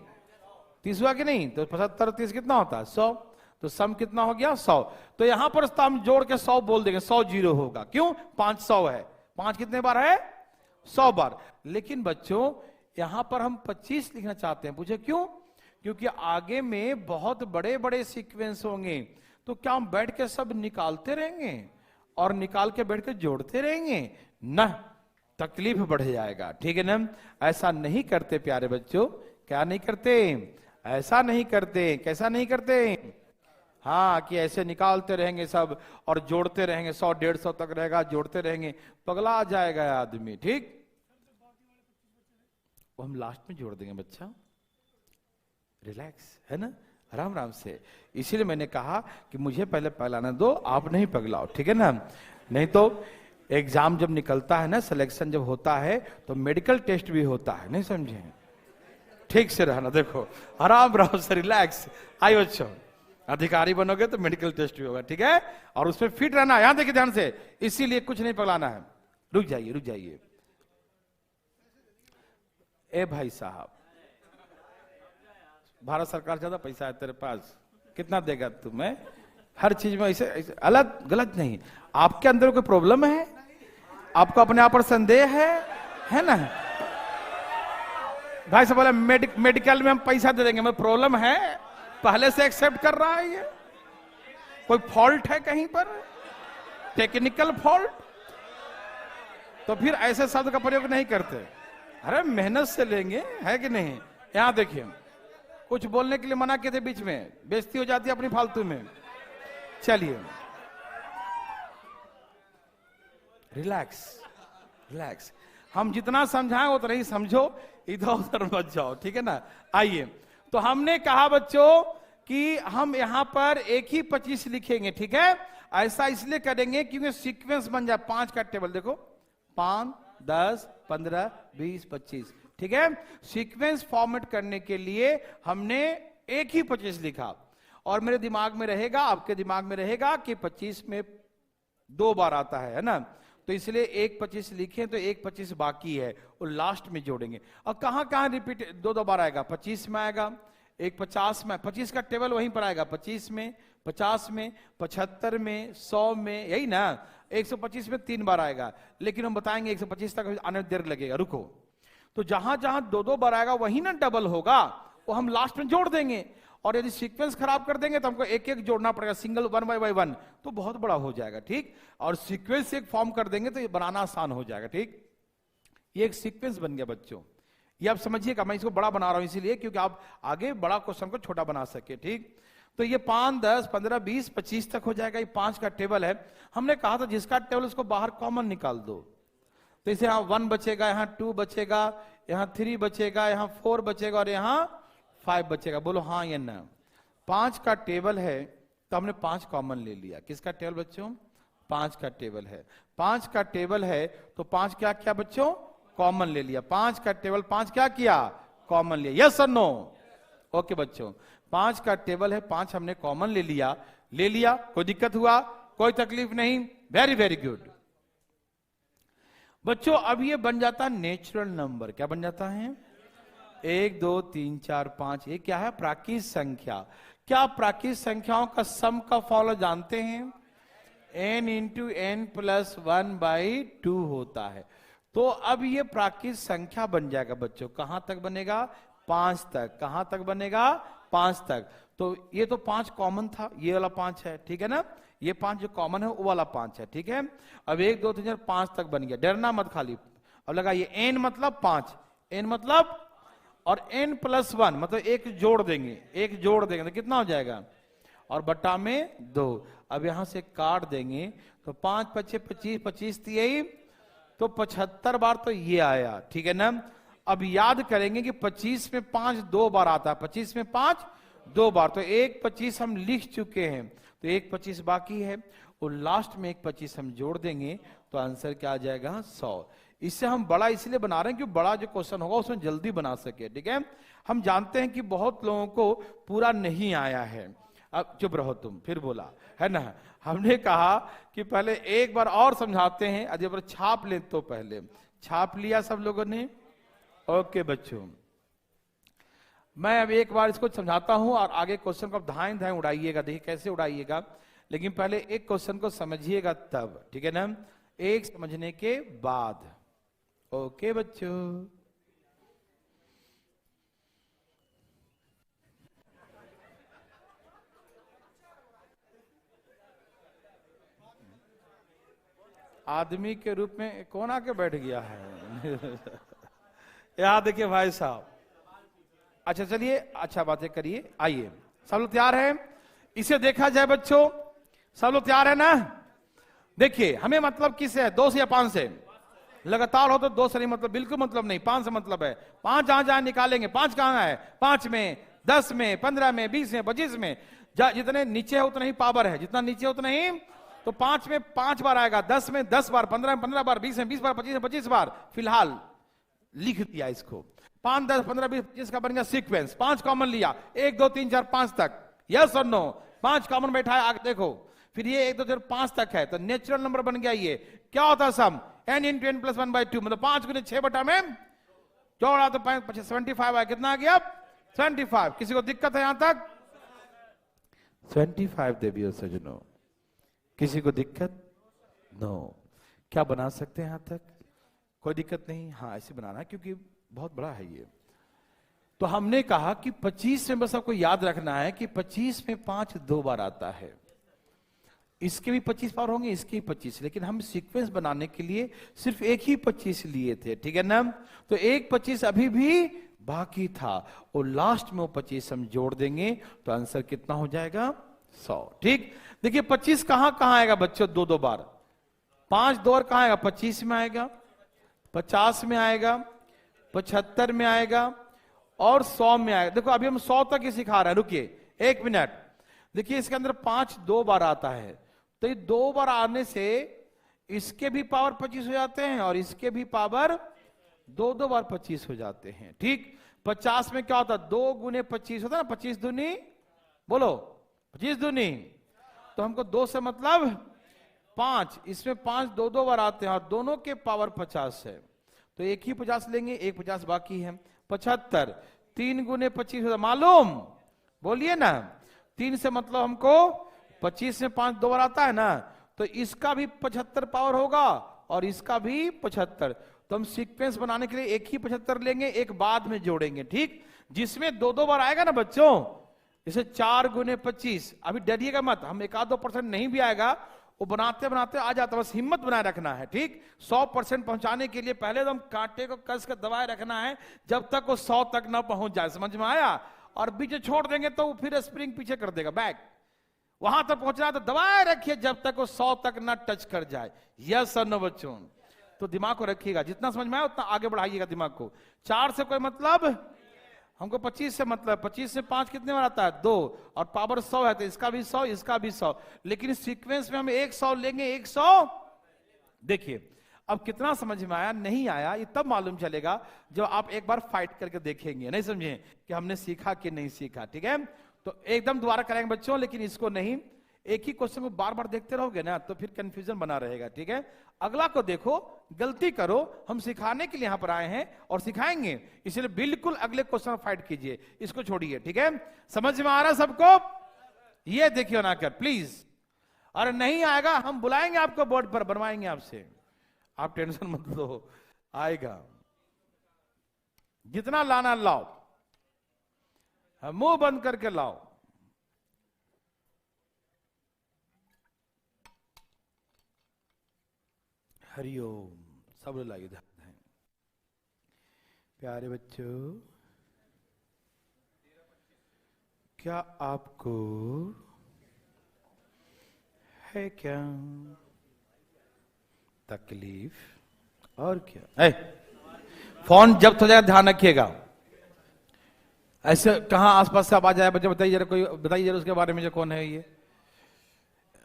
30 हुआ कि नहीं, तो 75 30 कितना होता है 100, तो सम कितना हो गया 100। तो यहां पर हम जोड़ के 100 बोल देंगे, 100 जीरो होगा, क्यों 500 है, 5 कितने बार है 100 बार। लेकिन बच्चों यहां पर हम 25 लिखना चाहते हैं, पूछे क्यों, क्योंकि आगे में बहुत बड़े बड़े सीक्वेंस होंगे, तो क्या हम बैठ के सब निकालते रहेंगे और निकाल के बैठ के जोड़ते रहेंगे ना, तकलीफ बढ़ जाएगा, ठीक है ना। ऐसा नहीं करते प्यारे बच्चों, क्या नहीं करते, ऐसा नहीं करते, कैसा नहीं करते, हाँ कि ऐसे निकालते रहेंगे सब और जोड़ते रहेंगे, 100 150 तक रहेगा, जोड़ते रहेंगे, पगला आ जाएगा आदमी, ठीक। वो हम लास्ट में जोड़ देंगे बच्चा, रिलैक्स है ना, आराम आराम से। इसीलिए मैंने कहा कि मुझे पहले पगलाना दो, आप नहीं पगलाओ, ठीक है ना। नहीं तो एग्जाम जब निकलता है ना, सिलेक्शन जब होता है तो मेडिकल टेस्ट भी होता है, नहीं समझे, ठीक से रहना, देखो आराम रहो से, रिलैक्स। आइए बच्चों, अधिकारी बनोगे तो मेडिकल टेस्ट भी होगा, ठीक है, और उसमें फिट रहना, यहां देखिए ध्यान से, इसीलिए कुछ नहीं पगलाना है। रुक जाइए रुक जाइए, ए भाई साहब, भारत सरकार ज्यादा पैसा है तेरे पास, कितना देगा तुम्हें, हर चीज में ऐसे अलग गलत नहीं, आपके अंदर कोई प्रॉब्लम है, आपको अपने आप पर संदेह है ना। भाई साहब बोले मेडिकल में हम पैसा दे देंगे, मैं प्रॉब्लम है, पहले से एक्सेप्ट कर रहा है, ये कोई फॉल्ट है कहीं पर, टेक्निकल फॉल्ट, तो फिर ऐसे शब्द का प्रयोग नहीं करते। अरे मेहनत से लेंगे, है कि नहीं। यहां देखिए, कुछ बोलने के लिए मना किए थे, बीच में बेइज्जती हो जाती है अपनी फालतू में। चलिए रिलैक्स रिलैक्स, हम जितना समझाएं उतना ही समझो, इधर उधर मत जाओ, ठीक है ना। आइए, तो हमने कहा बच्चों कि हम यहां पर एक ही 25 लिखेंगे, ठीक है। ऐसा इसलिए करेंगे क्योंकि सीक्वेंस बन जाए, 5 का टेबल देखो, 5 10 15 20 25, ठीक है। सीक्वेंस फॉर्मेट करने के लिए हमने एक ही 25 लिखा, और मेरे दिमाग में रहेगा, आपके दिमाग में रहेगा कि 25 में 2 बार आता है ना, तो इसलिए एक 25 लिखे, तो एक 25 बाकी है, और लास्ट में जोड़ेंगे। और कहां कहां रिपीट 2 बार आएगा, 25 में आएगा, एक 50 में, 25 का टेबल वहीं पर आएगा, 25 में 50 में 75 में 100 में, यही ना। 125 में 3 बार आएगा, लेकिन हम बताएंगे 125 तक आने में देर लगेगा, रुको। तो जहां जहां 2 बार आएगा वही ना डबल होगा, वो हम लास्ट में जोड़ देंगे। और यदि सीक्वेंस खराब कर देंगे तो हमको एक एक जोड़ना पड़ेगा, सिंगल 1 बाय 1, तो बहुत बड़ा हो जाएगा, ठीक। और सीक्वेंस एक फॉर्म कर देंगे तो ये बनाना आसान हो जाएगा, ठीक। ये एक सीक्वेंस बन गया बच्चों, ये आप समझिएगा, मैं इसको बड़ा बना रहा हूं इसीलिए क्योंकि आप आगे बड़ा क्वेश्चन को छोटा बना सके, ठीक। तो ये 5 10 15 20 25 तक हो जाएगा, ये 5 का टेबल है। हमने कहा था जिसका टेबल उसको बाहर कॉमन निकाल दो, तो इसे यहाँ 1 बचेगा, यहाँ 2 बचेगा, यहाँ 3 बचेगा, यहाँ 4 बचेगा और यहाँ 5 बचेगा। बोलो हाँ या ना। 5 का टेबल है तो हमने 5 कॉमन ले लिया। किसका टेबल बच्चों, 5 का टेबल है। 5 का टेबल है तो 5 क्या किया बच्चों, कॉमन ले लिया। 5 का टेबल 5 क्या किया, कॉमन लिया। यस और नो, ओके बच्चों। 5 का टेबल है, 5 हमने कॉमन ले लिया, कोई दिक्कत हुआ, कोई तकलीफ नहीं, वेरी वेरी गुड बच्चों। अब ये बन जाता है नेचुरल नंबर। क्या बन जाता है, 1 2 3 4 5, ये क्या है, प्राकृतिक संख्या। क्या प्राकृतिक संख्याओं का सम का फॉर्मूला जानते हैं, n इंटू n प्लस 1/2 होता है। तो अब ये प्राकृतिक संख्या बन जाएगा बच्चों, कहां तक बनेगा, 5 तक। कहां तक बनेगा, 5 तक। तो ये तो 5 कॉमन था, ये वाला 5 है, ठीक है ना। ये 5 जो कॉमन है वो वाला 5 है, ठीक है। अब 1 2 3 4 5 तक बन गया, डरना मत खाली। अब लगा ये n मतलब 5, n मतलब, और n प्लस 1 मतलब एक जोड़ देंगे तो कितना हो जाएगा, और बट्टा में 2। अब यहां से काट देंगे तो 5 5 25 25 यही, तो 75 बार तो ये आया, ठीक है ना। अब याद करेंगे कि 25 में 5 2 बार आता है, 25 में 5 2 बार, तो एक 25 हम लिख चुके हैं, तो एक 25 बाकी है। और लास्ट में एक 25 हम जोड़ देंगे तो आंसर क्या आ जाएगा 100। इससे हम बड़ा इसलिए बना रहे हैं कि बड़ा जो क्वेश्चन होगा उसमें जल्दी बना सके, ठीक है। हम जानते हैं कि बहुत लोगों को पूरा नहीं आया है। अब चुप रहो तुम, फिर बोला है ना। हमने कहा कि पहले एक बार और समझाते हैं, अगर बार छाप ले तो पहले छाप लिया सब लोगों ने। ओके बच्चों, मैं अब एक बार इसको समझाता हूं और आगे क्वेश्चन को धाएं धाएं उड़ाइएगा, देखिए कैसे उड़ाइएगा, लेकिन पहले एक क्वेश्चन को समझिएगा तब, ठीक है ना, एक समझने के बाद। ओके बच्चों, आदमी के रूप में कौन आके बैठ गया है? यहां देखिए भाई साहब, अच्छा चलिए अच्छा बातें करिए, आइए सब लोग तैयार हैं? इसे देखा जाए बच्चों, सब लोग तैयार है ना? देखिए हमें मतलब किससे है, 2 से या 5 से? लगातार हो तो 2 से नहीं मतलब, बिल्कुल मतलब नहीं, 5 से मतलब है। 5 जहां जहां निकालेंगे, 5 कहां है? 5 में, 10 में, 15 में, 20 में, 25 में, जितने नीचे है उतना ही पावर है, जितना नीचे उतना ही। तो 5 में 5 बार आएगा, 10 में 10 बार, 15 में 15 बार, 20 में 20 बार, 25 में 25 बार। फिलहाल लिख दिया इसको, 5 10 15 20 25 का बन गया सीक्वेंस। 5 कॉमन लिया, 1 2 3 4 5 तक, यस और नो? 5 कॉमन बैठा है, आगे देखो। फिर ये 1 2 3 5 तक है, तो नेचुरल नंबर बन गया। ये क्या होता है सम? n × n + 1/2, मतलब 5 × 6 बटा में जोड़ा तो 75 है। कितना आ गया? 75। किसी को दिक्कत है यहां तक? 25 देवियों सजनों, किसी को दिक्कत? नो। क्या बना सकते हैं यहां तक? कोई दिक्कत नहीं। हाँ ऐसे बनाना है क्योंकि बहुत बड़ा है ये। तो हमने कहा कि 25 में बस आपको याद रखना है कि 25 में 5 2 बार आता है। इसके भी 25 बार होंगे, इसके भी 25, लेकिन हम सीक्वेंस बनाने के लिए सिर्फ एक ही 25 लिए थे, ठीक है ना। तो एक 25 अभी भी बाकी था और लास्ट में वो 25 हम जोड़ देंगे तो आंसर कितना हो जाएगा? 100। ठीक, देखिए 25 कहां कहां आएगा बच्चों? 2 2 बार। 5 2 बार कहां आएगा? 25 में आएगा, 50 में आएगा, 75 में आएगा और 100 में आएगा। देखो अभी हम 100 तक ही सिखा रहे हैं, रुकिए 1 मिनट। देखिए इसके अंदर 5 2 बार आता है, तो ये 2 बार आने से इसके भी पावर 25 हो जाते हैं और इसके भी पावर 2 2 बार 25 हो जाते हैं। ठीक, 50 में क्या होता है? 2 × 25 होता है ना, 25 दूनी, बोलो 25 दूनी, तो हमको 2 से मतलब 5, इसमें 5 2 2 बार आते हैं और दोनों के पावर 50 है, तो एक ही 50 लेंगे, एक 50 बाकी है। 75, 3 × 25 होता, मालूम? बोलिए ना। 3 से मतलब हमको 25 में 5 2 बार आता है ना, तो इसका भी 75 पावर होगा और इसका भी 75। तो हम सीक्वेंस बनाने के लिए एक ही 75 लेंगे, एक बाद में जोड़ेंगे। ठीक, जिसमें 2 2 बार आएगा ना बच्चों, जैसे 4 × 25, अभी डरिएगा मत, हम 1-2% नहीं भी आएगा, वो बनाते बनाते आ जाता, बस हिम्मत बनाए रखना है। ठीक, 100% पहुंचाने के लिए पहले तो हम कांटे को कस कर दबाए रखना है जब तक वो 100 तक ना पहुंच जाए, समझ में आया? और बीच छोड़ देंगे तो फिर स्प्रिंग पीछे कर देगा बैक। वहां तक पहुंचना है तो दबाए रखिए जब तक वो 100 तक ना टच कर जाए। यस और नो बच्चों? तो दिमाग को रखिएगा, जितना समझ में आए उतना आगे बढ़ाइएगा दिमाग को। 4 से कोई मतलब, हमको 25 से मतलब। 25 से 5 कितने बार आता है? 2, और पावर 100 है तो इसका भी 100, इसका भी 100, लेकिन सीक्वेंस में हम 100 लेंगे, 100। देखिए अब कितना समझ में आया? नहीं आया ये तब मालूम चलेगा जब आप एक बार फाइट करके देखेंगे, नहीं समझे कि हमने सीखा कि नहीं सीखा। ठीक है, तो एकदम दोबारा करेंगे बच्चों, लेकिन इसको नहीं, एक ही क्वेश्चन को बार बार देखते रहोगे ना तो फिर कंफ्यूजन बना रहेगा। ठीक है, अगला को देखो, गलती करो, हम सिखाने के लिए यहां पर आए हैं और सिखाएंगे, इसलिए बिल्कुल अगले क्वेश्चन फाइट कीजिए, इसको छोड़िए। ठीक है, समझ में आ रहा सबको? ये देखिए ना कर प्लीज, अरे नहीं आएगा हम बुलाएंगे आपको बोर्ड पर, बनवाएंगे आपसे, आप टेंशन मत लो, आएगा। जितना लाना लाओ, मुंह बंद करके लाओ। हरिओम, सब लाइए ध्यान है। प्यारे बच्चों, क्या आपको है क्या तकलीफ और क्या? फोन जब्त हो जाएगा, ध्यान रखिएगा। ऐसे कहां आसपास से आवाज आया बच्चे? बताइए जरा, कोई बताइए जरा उसके बारे में, जो कौन है ये?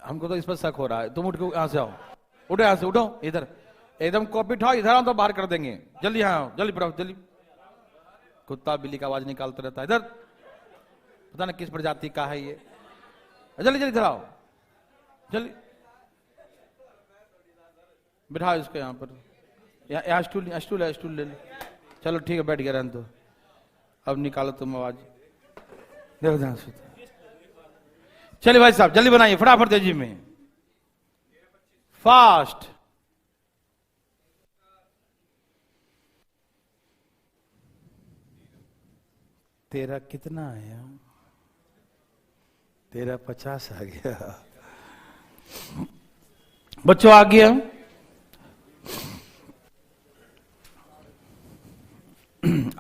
हमको तो इस पर शक हो रहा है। तुम उठ के यहाँ से आओ, उठो यहाँ से, उठो इधर, एकदम कॉपी उठाओ, इधर आओ तो बाहर कर देंगे। जल्दी यहाँ आओ, जल्दी पढ़ाओ, जल्दी। कुत्ता बिल्ली का आवाज निकालता रहता है इधर, पता ना किस प्रजाति का है ये। जल्दी जल्दी इधर आओ, जल्दी बिठाओ इसको यहाँ पर। यहाँ स्टूल, स्टूल है, स्टूल ले लो। चलो ठीक है, बैठ गया रहने दो। अब निकालो तुम आवाज, देखो ध्यान से। चलिए भाई साहब जल्दी बनाइए, फटाफट तेजी में, फास्ट। तेरा कितना आया? तेरा 50 आ गया। बच्चों आ गया,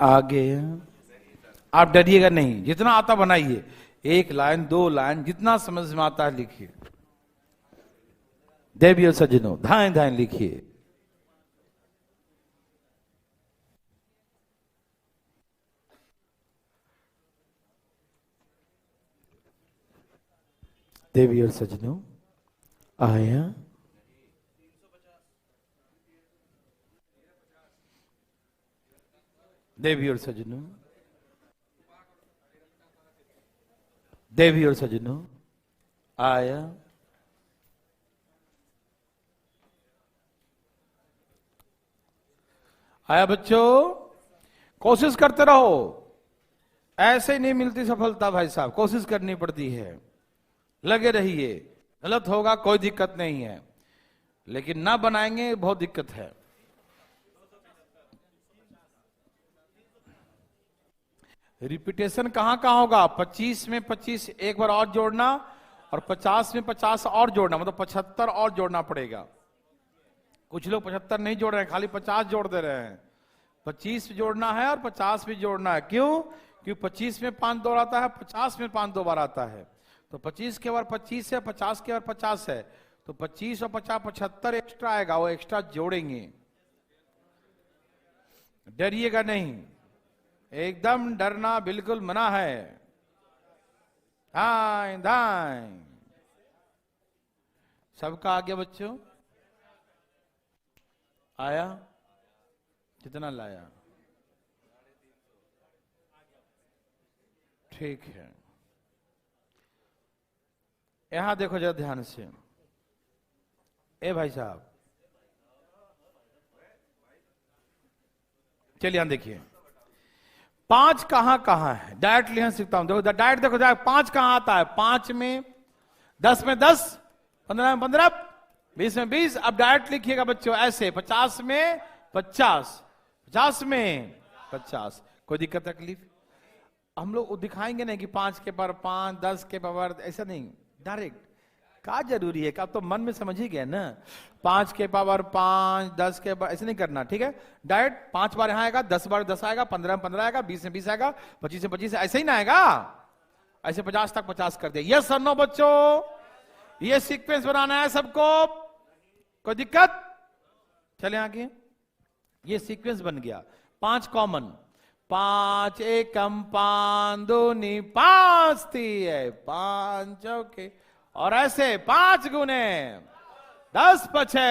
आगे आप डरिएगा नहीं, जितना आता बनाइए, 1 लाइन 2 लाइन जितना समझ में आता है लिखिए। देवी और सज्जनों धाएं धाएं लिखिए। देवी और सज्जनों आया, देवी और सज्जनों, देवी और सज्जनों आया। आया बच्चों, कोशिश करते रहो, ऐसे ही नहीं मिलती सफलता भाई साहब, कोशिश करनी पड़ती है। लगे रहिए, गलत होगा कोई दिक्कत नहीं है, लेकिन ना बनाएंगे बहुत दिक्कत है। रिपीटेशन कहां कहां होगा? 25 में 25 एक बार और जोड़ना, और 50 में 50 और जोड़ना, मतलब 75 और जोड़ना पड़ेगा। कुछ लोग 75 नहीं जोड़ रहे हैं, खाली 50 जोड़ दे रहे हैं। 25 जोड़ना है और 50 भी जोड़ना है। क्यों? क्योंकि 25 में 5 दो आता है, 50 में 5 2 बार आता है। तो 25 के बार 25 है, 50 के बार 50 है, तो 25 और 50 75 एक्स्ट्रा आएगा, वो एक्स्ट्रा जोड़ेंगे। डरिएगा नहीं, एकदम डरना बिल्कुल मना है। दाएं दाएं, सबका आ गया बच्चों? आया? कितना लाया? ठीक है, यहां देखो जरा ध्यान से। ए भाई साहब चलिए यहां देखिए, 5 कहां कहां है? डायरेक्ट लिखना सीखता हूं, देखो डायरेक्ट, देखो डायरेक्ट 5 कहां आता है? 5 में 10 में 10, 15 में 15, 20 में 20। अब डायरेक्ट लिखिएगा बच्चों ऐसे, 50 में 50, 50 में 50। कोई दिक्कत तकलीफ? हम लोग दिखाएंगे नहीं कि 5 के पावर 5, 10 के पावर, ऐसा नहीं, डायरेक्ट। क्या जरूरी है? क्या तो मन में समझ ही गए ना, 5 के पावर 5, 10 के पावर, ऐसे नहीं करना, ठीक है? डायरेक्ट 5 बार यहां आएगा, 10 बार 10 आएगा, 15 में 15 आएगा, 20 में 20 आएगा, 25 में 25, ऐसे ही ना आएगा। ऐसे 50 तक 50 कर दिया। यस और नो बच्चों? ये सीक्वेंस बनाना है सबको, कोई दिक्कत? चले आगे, ये सीक्वेंस बन गया। 5 कॉमन, 5 एकम 5 दूनी 5 है, 5 चौके, और ऐसे 5 गुने 10 पछे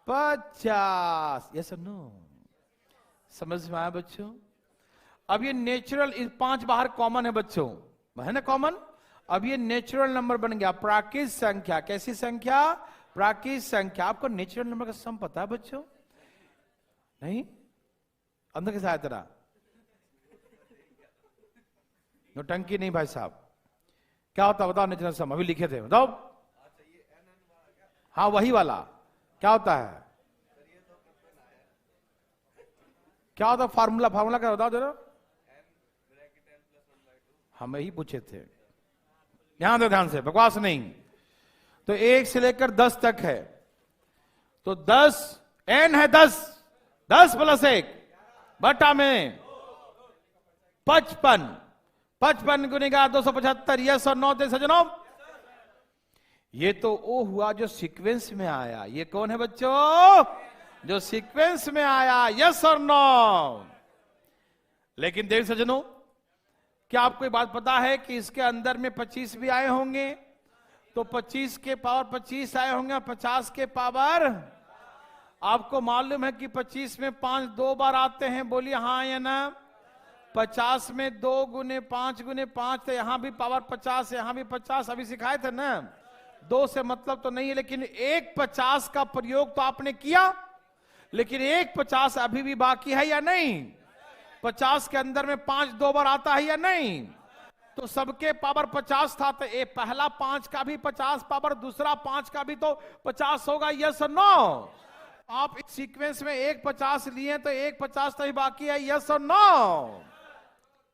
50। यस और नो? समझ में आया बच्चों? अब ये नेचुरल, 5 बाहर कॉमन है बच्चों, है ना कॉमन? अब ये नेचुरल नंबर बन गया, प्राकृत संख्या। कैसी संख्या? प्राकृत संख्या। आपको नेचुरल नंबर का सम पता है बच्चों? नहीं? अंदर कैसा है तेरा? नौटंकी नहीं भाई साहब। क्या होता है बताओ? नेचुरल सम अभी लिखे थे, बताओ। हाँ वही वाला। क्या होता है? क्या होता फार्मूला? फार्मूला क्या बताओ जरा। हम यही पूछे थे, ध्यान दो, ध्यान से, बकवास नहीं। तो 1 से लेकर 10 तक है, तो 10 n है, 10 + 1 बटा में 55, 55 गुणिका 275। यस और नो दे सजनों? ये तो वो हुआ जो सीक्वेंस में आया। ये कौन है बच्चों? जो सीक्वेंस में आया। यस और नो? लेकिन देख सजनों, क्या आपको ये बात पता है कि इसके अंदर में 25 भी आए होंगे? तो 25 के पावर 25 आए होंगे, 50 के पावर। आपको मालूम है कि 25 में 5 2 बार आते हैं, बोलिए हाँ या ना। 50 में 2 गुने 5 गुने 5, तो यहां भी पावर 50, यहां भी 50, अभी सिखाए थे ना। 2 से मतलब तो नहीं है, लेकिन 1 50 का प्रयोग तो आपने किया, लेकिन 1 50 अभी भी बाकी है या नहीं। 50 के अंदर में 5 2 बार आता है या नहीं। तो सबके पावर 50 था, तो ये पहला 5 का भी 50 पावर, दूसरा 5 का भी तो 50 होगा, यस और नो। आप इस सीक्वेंस में 1 50 लिए तो 1 50 तो ही बाकी है, यस और नो।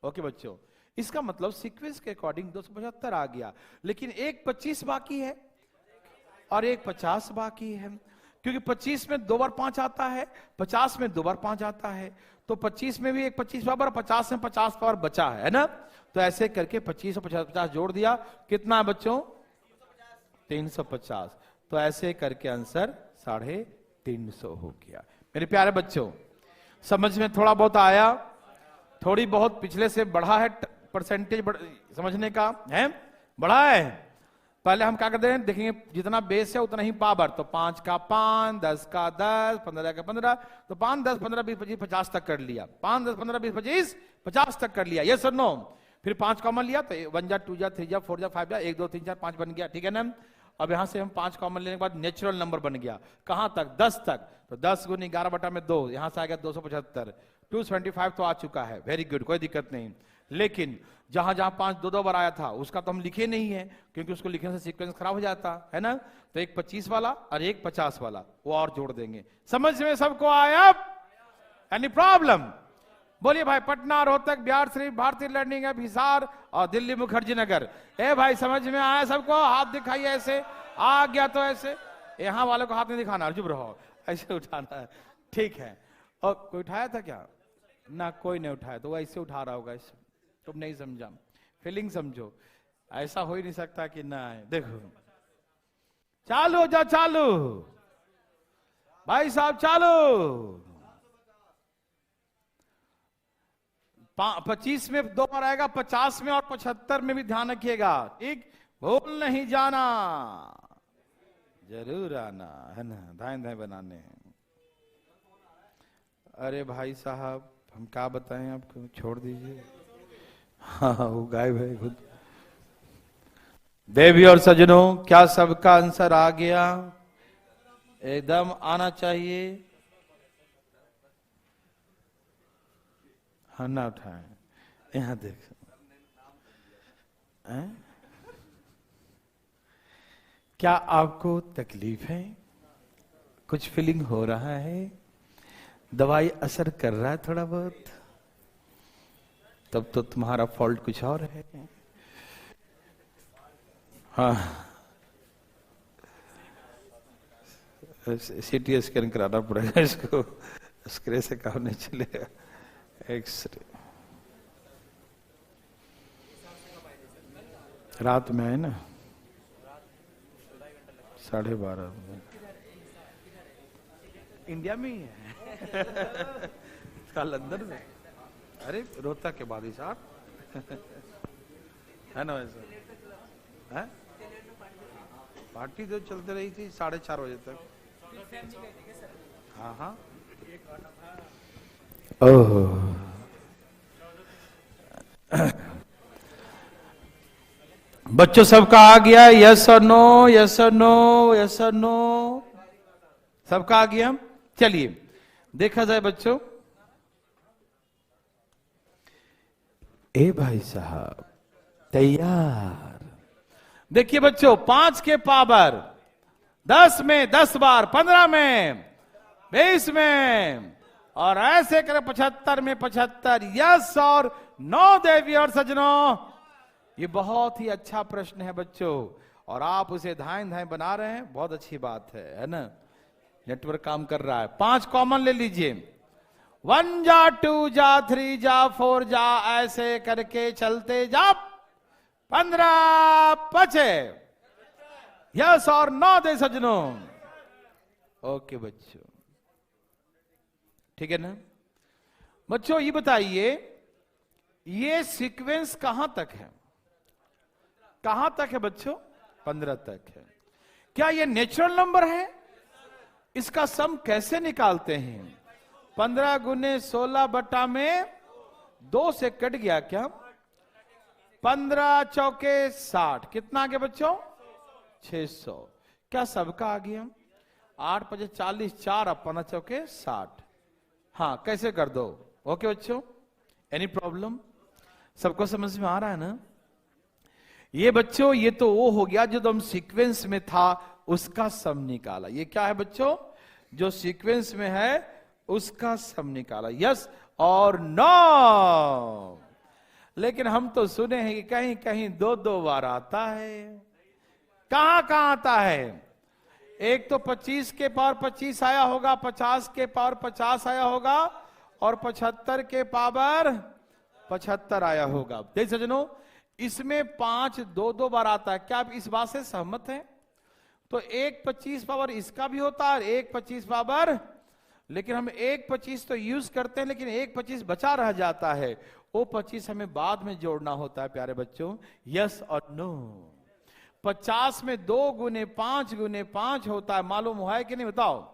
ओके बच्चों, इसका मतलब सीक्वेंस के अकॉर्डिंग 275 आ गया, लेकिन 1 25 बाकी है और 1 50 बाकी है, क्योंकि 25 में 2 बार 5 आता है, 50 में 2 बार 5 आता है, तो 25 में भी 1 25 पावर, 50 में 50 पावर बचा है ना। तो ऐसे करके 25 और 50 जोड़ दिया, कितना है बच्चों, 350। तो ऐसे करके आंसर 350 हो गया। मेरे प्यारे बच्चों, समझ में थोड़ा बहुत आया, थोड़ी बहुत पिछले से बढ़ा है परसेंटेज, समझने का है, बढ़ा है। पहले हम क्या करते हैं, देखेंगे जितना बेस है उतना ही पावर, तो 5 का 5, 10 का 10, 15 का 15, तो 5 10 15 20 25 50 तक कर लिया, 5 10 15 20 25 50 तक कर लिया, यस और नो। फिर 5 कॉमन लिया, तो 1 जा 2 जा 3 जा 4 जा 5 जा, 1 2 3 4 5 बन गया, ठीक है ना। अब यहां से हम 5 कॉमन लेने के बाद नेचुरल नंबर बन गया, कहां तक, 10 तक, तो 10 गुनी 11 बटा में 2, यहां से आ गया 275, 225 तो आ चुका है, वेरी गुड, कोई दिक्कत नहीं। लेकिन जहां जहां 5 2 2 बार आया था उसका तो हम लिखे नहीं है, क्योंकि उसको लिखने से सीक्वेंस खराब हो जाता है ना। तो 1 25 वाला और 1 50 वाला वो और जोड़ देंगे। समझ में सबको आया? Any problem? बोलिए भाई, पटना, रोहतक, बिहार शरीफ, भारतीय लर्निंग ऐप, हिसार और दिल्ली मुखर्जी नगर। ए भाई समझ में आया सबको? हाथ दिखाइए, ऐसे आ गया तो ऐसे, यहां वालों को हाथ नहीं दिखाना, चुप रहो, ऐसे उठाना है, ठीक है। और कोई उठाया था क्या? ना, कोई नहीं उठाया, तो वो ऐसे उठा रहा होगा, ऐसे। तुम नहीं समझा, फीलिंग समझो, ऐसा हो ही नहीं सकता कि ना है। देखो, चालू हो जा, चालू भाई साहब, चालू। 25 में 2 बार आएगा, 50 में और 75 में भी ध्यान रखिएगा, ठीक, भूल नहीं जाना, जरूर आना है ना, धाए धाए बनाने। अरे भाई साहब, हम क्या बताएं आपको, छोड़ दीजिए। हाँ, वो गायब है खुद। देवी और सज्जनों, क्या सबका आंसर आ गया? एकदम आना चाहिए। हाँ, ना उठाए, यहां देख, क्या आपको तकलीफ है? कुछ फीलिंग हो रहा है? दवाई असर कर रहा है थोड़ा बहुत? तब तो तुम्हारा फॉल्ट कुछ और है। हाँ, सीटी स्कैन कराना पड़ेगा इसको, स्क्रे से काम नहीं चलेगा, एक्सरे। रात में है ना, 12:30 इंडिया में ही है। कल अंदर में, अरे रोहतक के बाद ही साहब है ना, वैसा है। पार्टी तो चलते रही थी 4:30 बजे तक। हाँ हाँ, ओह, बच्चों सबका आ गया? यस और नो, यस और नो, यस और नो, सबका आ गया। चलिए देखा जाए बच्चों। ए भाई साहब, तैयार? देखिए बच्चों, 5 के पावर 10 में 10 बार, 15 में 20 में, और ऐसे करें 75 में 75, यस और नो। देवी और सज्जनों, ये बहुत ही अच्छा प्रश्न है बच्चों, और आप उसे धाए धाए बना रहे हैं, बहुत अच्छी बात है ना। नेटवर्क काम कर रहा है। 5 कॉमन ले लीजिए, 1 जा 2 जा 3 जा 4 जा, ऐसे करके चलते जा, 15 बचे, यस और नो दे सज्जनों। ओके बच्चों, ठीक है ना। बच्चों ये बताइए, ये सीक्वेंस कहां तक है? कहां तक है बच्चों? 15 तक है। क्या ये नेचुरल नंबर है? इसका सम कैसे निकालते हैं? 15 गुने 16 बटा में 2 से कट गया क्या? 15 चौके 60, कितना आ गया बच्चों? 600। क्या सबका आ गया? 8 5 40, 4 और 15 चौके 60। हाँ, कैसे कर दो? ओके बच्चों, एनी प्रॉब्लम? सबको समझ में आ रहा है ना? ये बच्चों, ये तो वो हो गया जो हम सीक्वेंस में था उसका सम निकाला। ये क्या है बच्चों? जो सीक्वेंस में है उसका सम निकाला। यस और नो? लेकिन हम तो सुने हैं कि कहीं कहीं 2 बार आता है। कहां कहां आता है? एक तो 25 के पावर 25 आया होगा, 50 के पावर 50 आया होगा और 75 के पावर 75 आया होगा। देख सजनों, इसमें 5 2 बार आता है। क्या आप इस बात से सहमत हैं? तो 1 25 पावर इसका भी होता है, 1 25 पावर, लेकिन हम 1 25 तो यूज करते हैं, लेकिन 1 25 बचा रह जाता है। वो 25 हमें बाद में जोड़ना होता है प्यारे बच्चों। यस और नो? 50 में 2 गुने 5 गुने 5 होता है, मालूम हुआ है कि नहीं बताओ?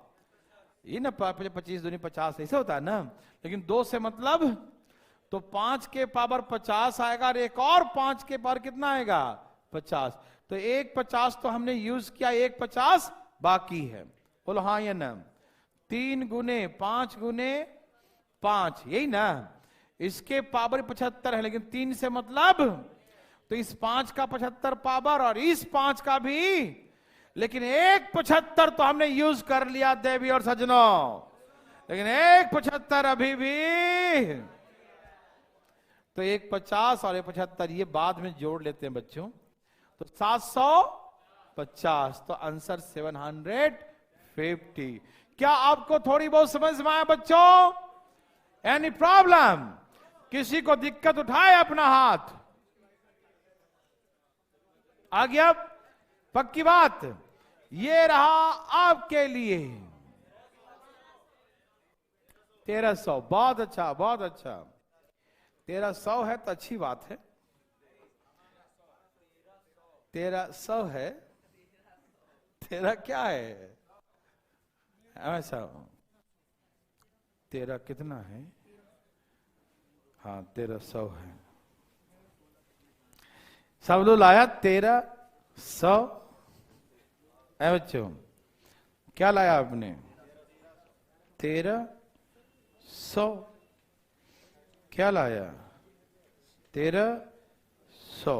ये ना 25 दूनी 50 ऐसे होता है ना, लेकिन 2 से मतलब तो 5 के पावर 50 आएगा और एक और 5 के पावर कितना आएगा? 50। तो 1 50 तो हमने यूज किया, 1 50 बाकी है। बोलो हाँ या ना? 3 गुने 5 गुने 5, यही ना? इसके पावर 75 है, लेकिन 3 से मतलब तो इस 5 का 75 पावर और इस 5 का भी, लेकिन 1 75 तो हमने यूज कर लिया देवी और सजनों, लेकिन 1 75 अभी भी। तो 1 50 और 1 75 ये बाद में जोड़ लेते हैं बच्चों, तो 750। तो आंसर 750। क्या आपको थोड़ी बहुत समझ में आया बच्चों? Any problem? किसी को दिक्कत उठाए अपना हाथ। आ गया? पक्की बात? ये रहा आपके लिए 1300। बहुत अच्छा, बहुत अच्छा। 1300 है तो अच्छी बात है। 1300 है। 13 क्या है? ऐसा 13 कितना है? हाँ 1300 है। सब लोग लाया 1300? है बच्चों? क्या लाया आपने? 1300। क्या लाया? 1300।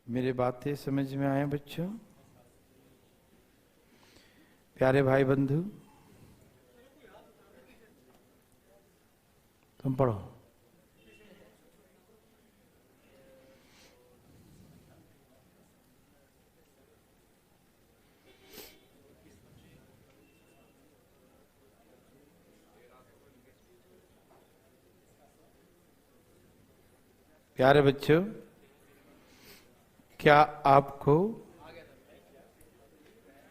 मेरी बातें समझ में आए बच्चों? प्यारे भाई बंधु, तुम पढ़ो। प्यारे बच्चों, क्या आपको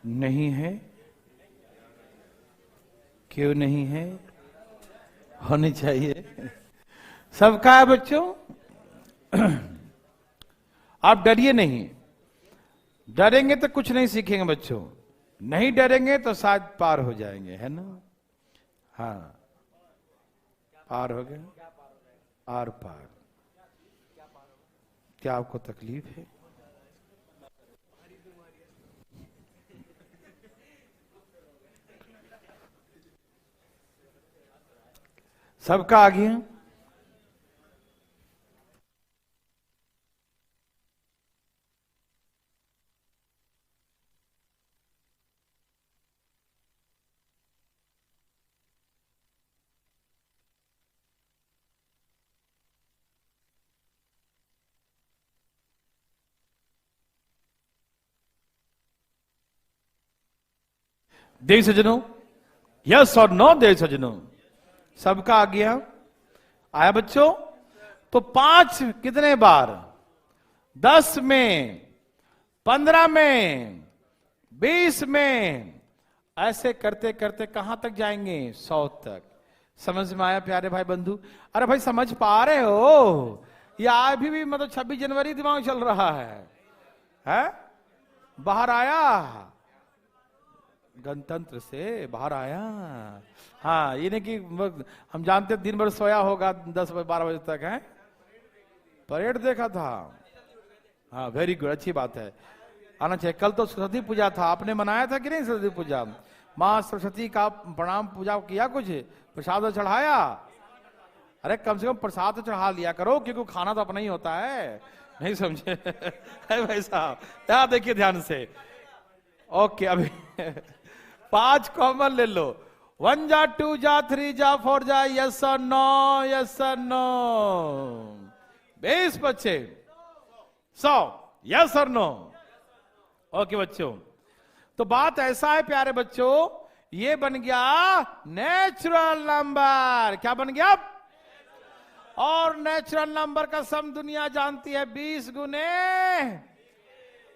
नहीं है? क्यों नहीं है? होनी चाहिए। सबका है बच्चों। आप डरिए नहीं। डरेंगे तो कुछ नहीं सीखेंगे बच्चों, नहीं डरेंगे तो शायद पार हो जाएंगे, है ना? हाँ, पार हो गए। आर पार। क्या आपको तकलीफ है? सबका आ गया? देव सजनों, यस और नो देव सजनों? सबका आ गया? आया बच्चों? तो 5 कितने बार? 10 में, 15 में, 20 में, ऐसे करते करते कहां तक जाएंगे? 100 तक। समझ में आया प्यारे भाई बंधु? अरे भाई समझ पा रहे हो या अभी भी मतलब 26 जनवरी दिमाग चल रहा है? है, बाहर आया, गणतंत्र से बाहर आया। हाँ, ये नहीं कि हम जानते दिन भर सोया होगा 10 बजे 12 बजे तक, है परेड देखा था। हाँ वेरी गुड, अच्छी बात है, आना चाहिए। कल तो सरस्वती पूजा था, आपने मनाया था कि नहीं सरस्वती पूजा? माँ सरस्वती का प्रणाम पूजा किया, कुछ प्रसाद चढ़ाया? अरे कम से कम प्रसाद तो चढ़ा लिया करो, क्योंकि खाना तो अपना ही होता है, नहीं समझे? है भाई साहब, यहाँ देखिए ध्यान से। ओके, अभी 5 कॉमन ले लो। 1 जा 2 जा 3 जा 4 जा, यस और नो, यस और नो। 20 बच्चे 100, यस और नो। ओके बच्चों, तो बात ऐसा है प्यारे बच्चों, ये बन गया नेचुरल नंबर। क्या बन गया? और नेचुरल नंबर का सम दुनिया जानती है 20 गुने,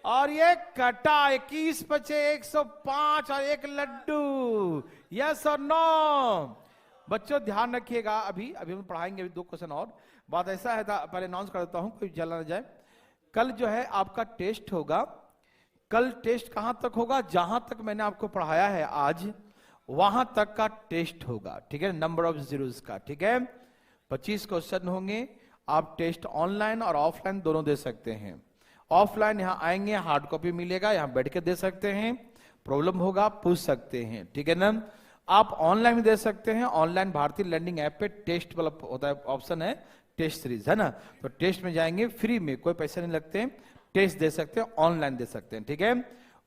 और ये कटा 21 बचे 105 और 1 लड्डू। यस और नो? बच्चों ध्यान रखिएगा, अभी हम पढ़ाएंगे, अभी 2 क्वेश्चन और। बात ऐसा है, पहले अनाउंस कर देता हूं, कोई जला ना जाए। कल जो है आपका टेस्ट होगा। कल टेस्ट कहां तक होगा? जहां तक मैंने आपको पढ़ाया है आज, वहां तक का टेस्ट होगा, ठीक है, नंबर ऑफ जीरोस का, ठीक है। 25 क्वेश्चन होंगे। आप टेस्ट ऑनलाइन और ऑफलाइन दोनों दे सकते हैं। ऑफलाइन यहाँ आएंगे, हार्ड कॉपी मिलेगा, यहाँ बैठ के दे सकते हैं, प्रॉब्लम होगा पूछ सकते हैं, ठीक है ना। आप ऑनलाइन भी दे सकते हैं। ऑनलाइन भारतीय लर्निंग ऐप पे टेस्ट वाला होता है, ऑप्शन है टेस्ट सीरीज, है ना। तो टेस्ट में जाएंगे, फ्री में, कोई पैसे नहीं लगते, टेस्ट दे सकते हैं, ऑनलाइन दे सकते हैं, ठीक है।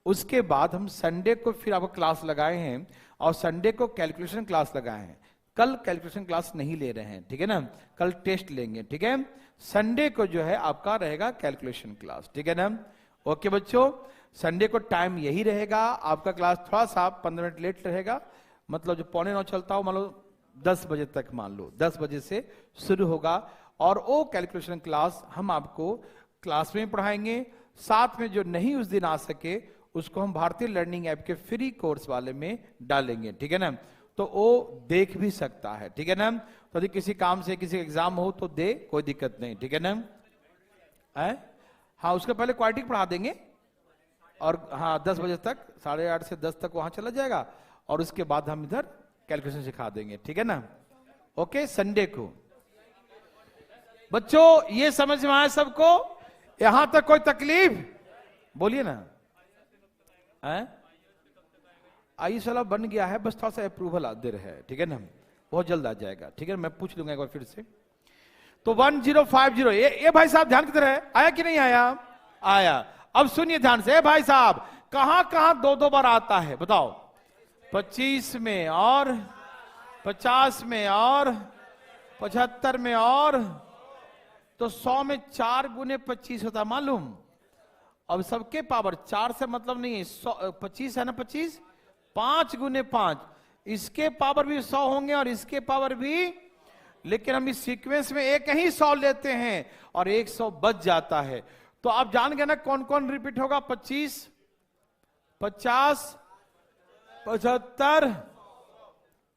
उसके बाद हम संडे को फिर आपको क्लास लगाए हैं, और संडे को कैलकुलेशन क्लास लगाए हैं। कल कैलकुलेशन क्लास नहीं ले रहे हैं, ठीक है ना, कल टेस्ट लेंगे, ठीक है। संडे को जो है आपका रहेगा कैलकुलेशन क्लास, ठीक है ना। ओके बच्चों, संडे को टाइम यही रहेगा। आपका क्लास थोड़ा सा 15 मिनट लेट रहेगा, मतलब जो 8:45 चलता हो, मान लो 10 बजे तक, मान लो 10 बजे से शुरू होगा। और वो कैलकुलेशन क्लास हम आपको क्लास में पढ़ाएंगे, साथ में जो नहीं उस दिन आ सके उसको हम भारतीय लर्निंग ऐप के फ्री कोर्स वाले में डालेंगे, ठीक है ना। तो वो देख भी सकता है, ठीक है ना। तो यदि किसी काम से किसी एग्जाम हो तो दे, कोई दिक्कत नहीं, ठीक है ना। हाँ, उसके पहले क्वालिटी पढ़ा देंगे, और हाँ 10 बजे तक, 8:30 से 10 तक वहां चला जाएगा, और उसके बाद हम इधर कैलकुलेशन सिखा देंगे, ठीक है ना। ओके, संडे को। बच्चों ये समझ में आया सबको? यहां तक कोई तकलीफ? बोलिए ना। आयुष वाला बन गया है, बस थोड़ा सा अप्रूवल देर है, ठीक है ना, बहुत जल्द आ जाएगा, ठीक है। मैं पूछ लूंगा एक बार फिर से। तो 1050, ये भाई साहब ध्यान किधर है, आया कि नहीं आया? आया। अब सुनिए ध्यान से भाई साहब, कहां कहां 2-2 बार आता है बताओ? 25 में, और 50 में, और 75 में, और तो 100 में 4 गुने 25 होता है, मालूम? अब सबके पावर 4 से मतलब नहीं है, 25 है ना, 25 5 गुने 5, इसके पावर भी 100 होंगे और इसके पावर भी, लेकिन हम इस सीक्वेंस में एक ही 100 लेते हैं और 100 बच जाता है। तो आप जान गए ना कौन कौन रिपीट होगा? 25, 50, 75,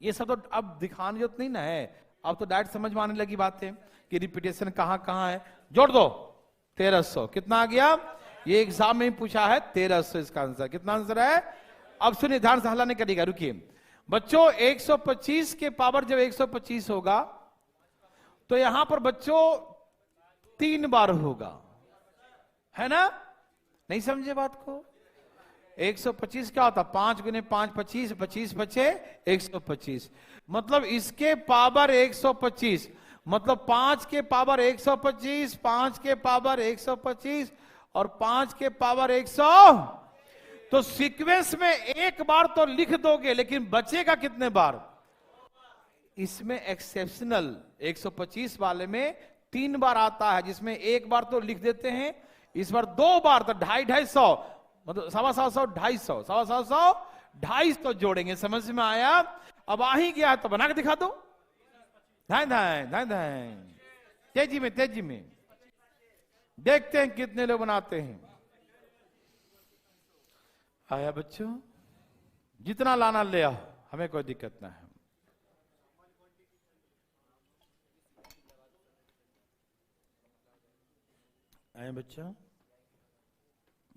ये सब तो अब दिखाने जरूरत नहीं ना है, अब तो डायरेक्ट समझ में आने लगी बातें कि रिपीटेशन कहां कहां है। जोड़ दो 1300, कितना आ गया? ये एग्जाम में ही पूछा है, 1300 इसका आंसर। कितना आंसर है? अब सुनिए ध्यान से, हल्ला नहीं करिएगा, रुकिए बच्चों। 125 के पावर जब 125 होगा तो यहां पर बच्चों 3 बार होगा, है ना? नहीं समझे बात को? 125 क्या होता? 5 गुने 5 25, 25 बचे 125, मतलब इसके पावर 125, मतलब 5 के पावर 125, 5 के पावर 125 और 5 के पावर 100। तो सीक्वेंस में एक बार तो लिख दोगे, लेकिन बचेगा कितने बार? इसमें एक्सेप्शनल 125 वाले में 3 बार आता है, जिसमें एक बार तो लिख देते हैं, इस बार 2 बार, तो 250, मतलब 125, 250, 125, 250 जोड़ेंगे। समझ में आया? अब आ ही गया तो बना के दिखा दो, धाए धाए धाए धाए, तेजी में तेजी में, देखते हैं कितने लोग बनाते हैं। आया बच्चों? जितना लाना ले आओ, हमें कोई दिक्कत ना है। आए बच्चों?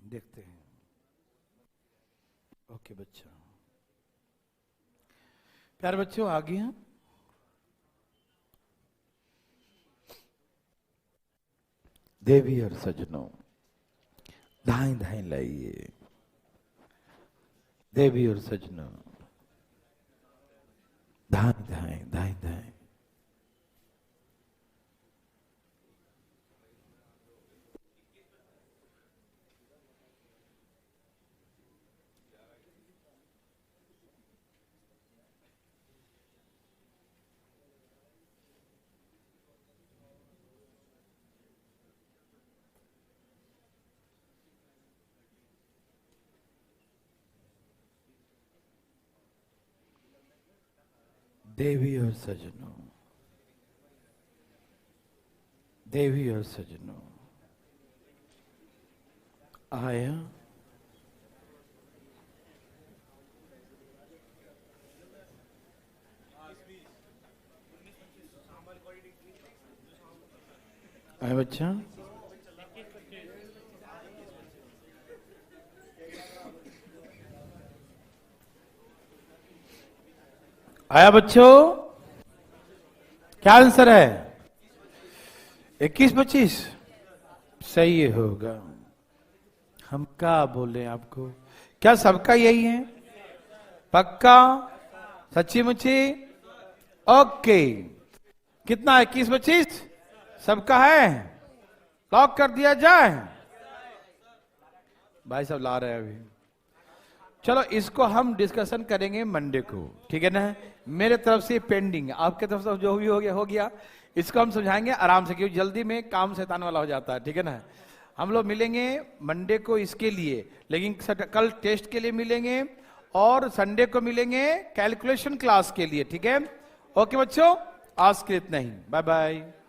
देखते हैं। ओके बच्चा, प्यारे बच्चों आगे हैं। देवी और सजनों धाएं धाएं लाइए, देवी और सजनों धाएं धाएं धाएं धाएं। देवी और सजनों, देवी और सजनों आया आया बच्चा, आया बच्चों, क्या आंसर है? 21-25 सही होगा। हम क्या बोले आपको, क्या सबका यही है? पक्का? सच्ची मुच्ची? ओके, कितना? 21-25 सबका है? लॉक कर दिया जाए। भाई सब ला रहे हैं अभी। चलो इसको हम डिस्कशन करेंगे मंडे को, ठीक है ना? मेरे तरफ से पेंडिंग, आपके तरफ से जो भी हो गया हो गया। इसको हम समझाएंगे आराम से, क्योंकि जल्दी में काम शैतान वाला हो जाता है, ठीक है ना? हम लोग मिलेंगे मंडे को इसके लिए, लेकिन कल टेस्ट के लिए मिलेंगे और संडे को मिलेंगे कैलकुलेशन क्लास के लिए, ठीक है? ओके बच्चों, आज के इतना ही, बाय बाय।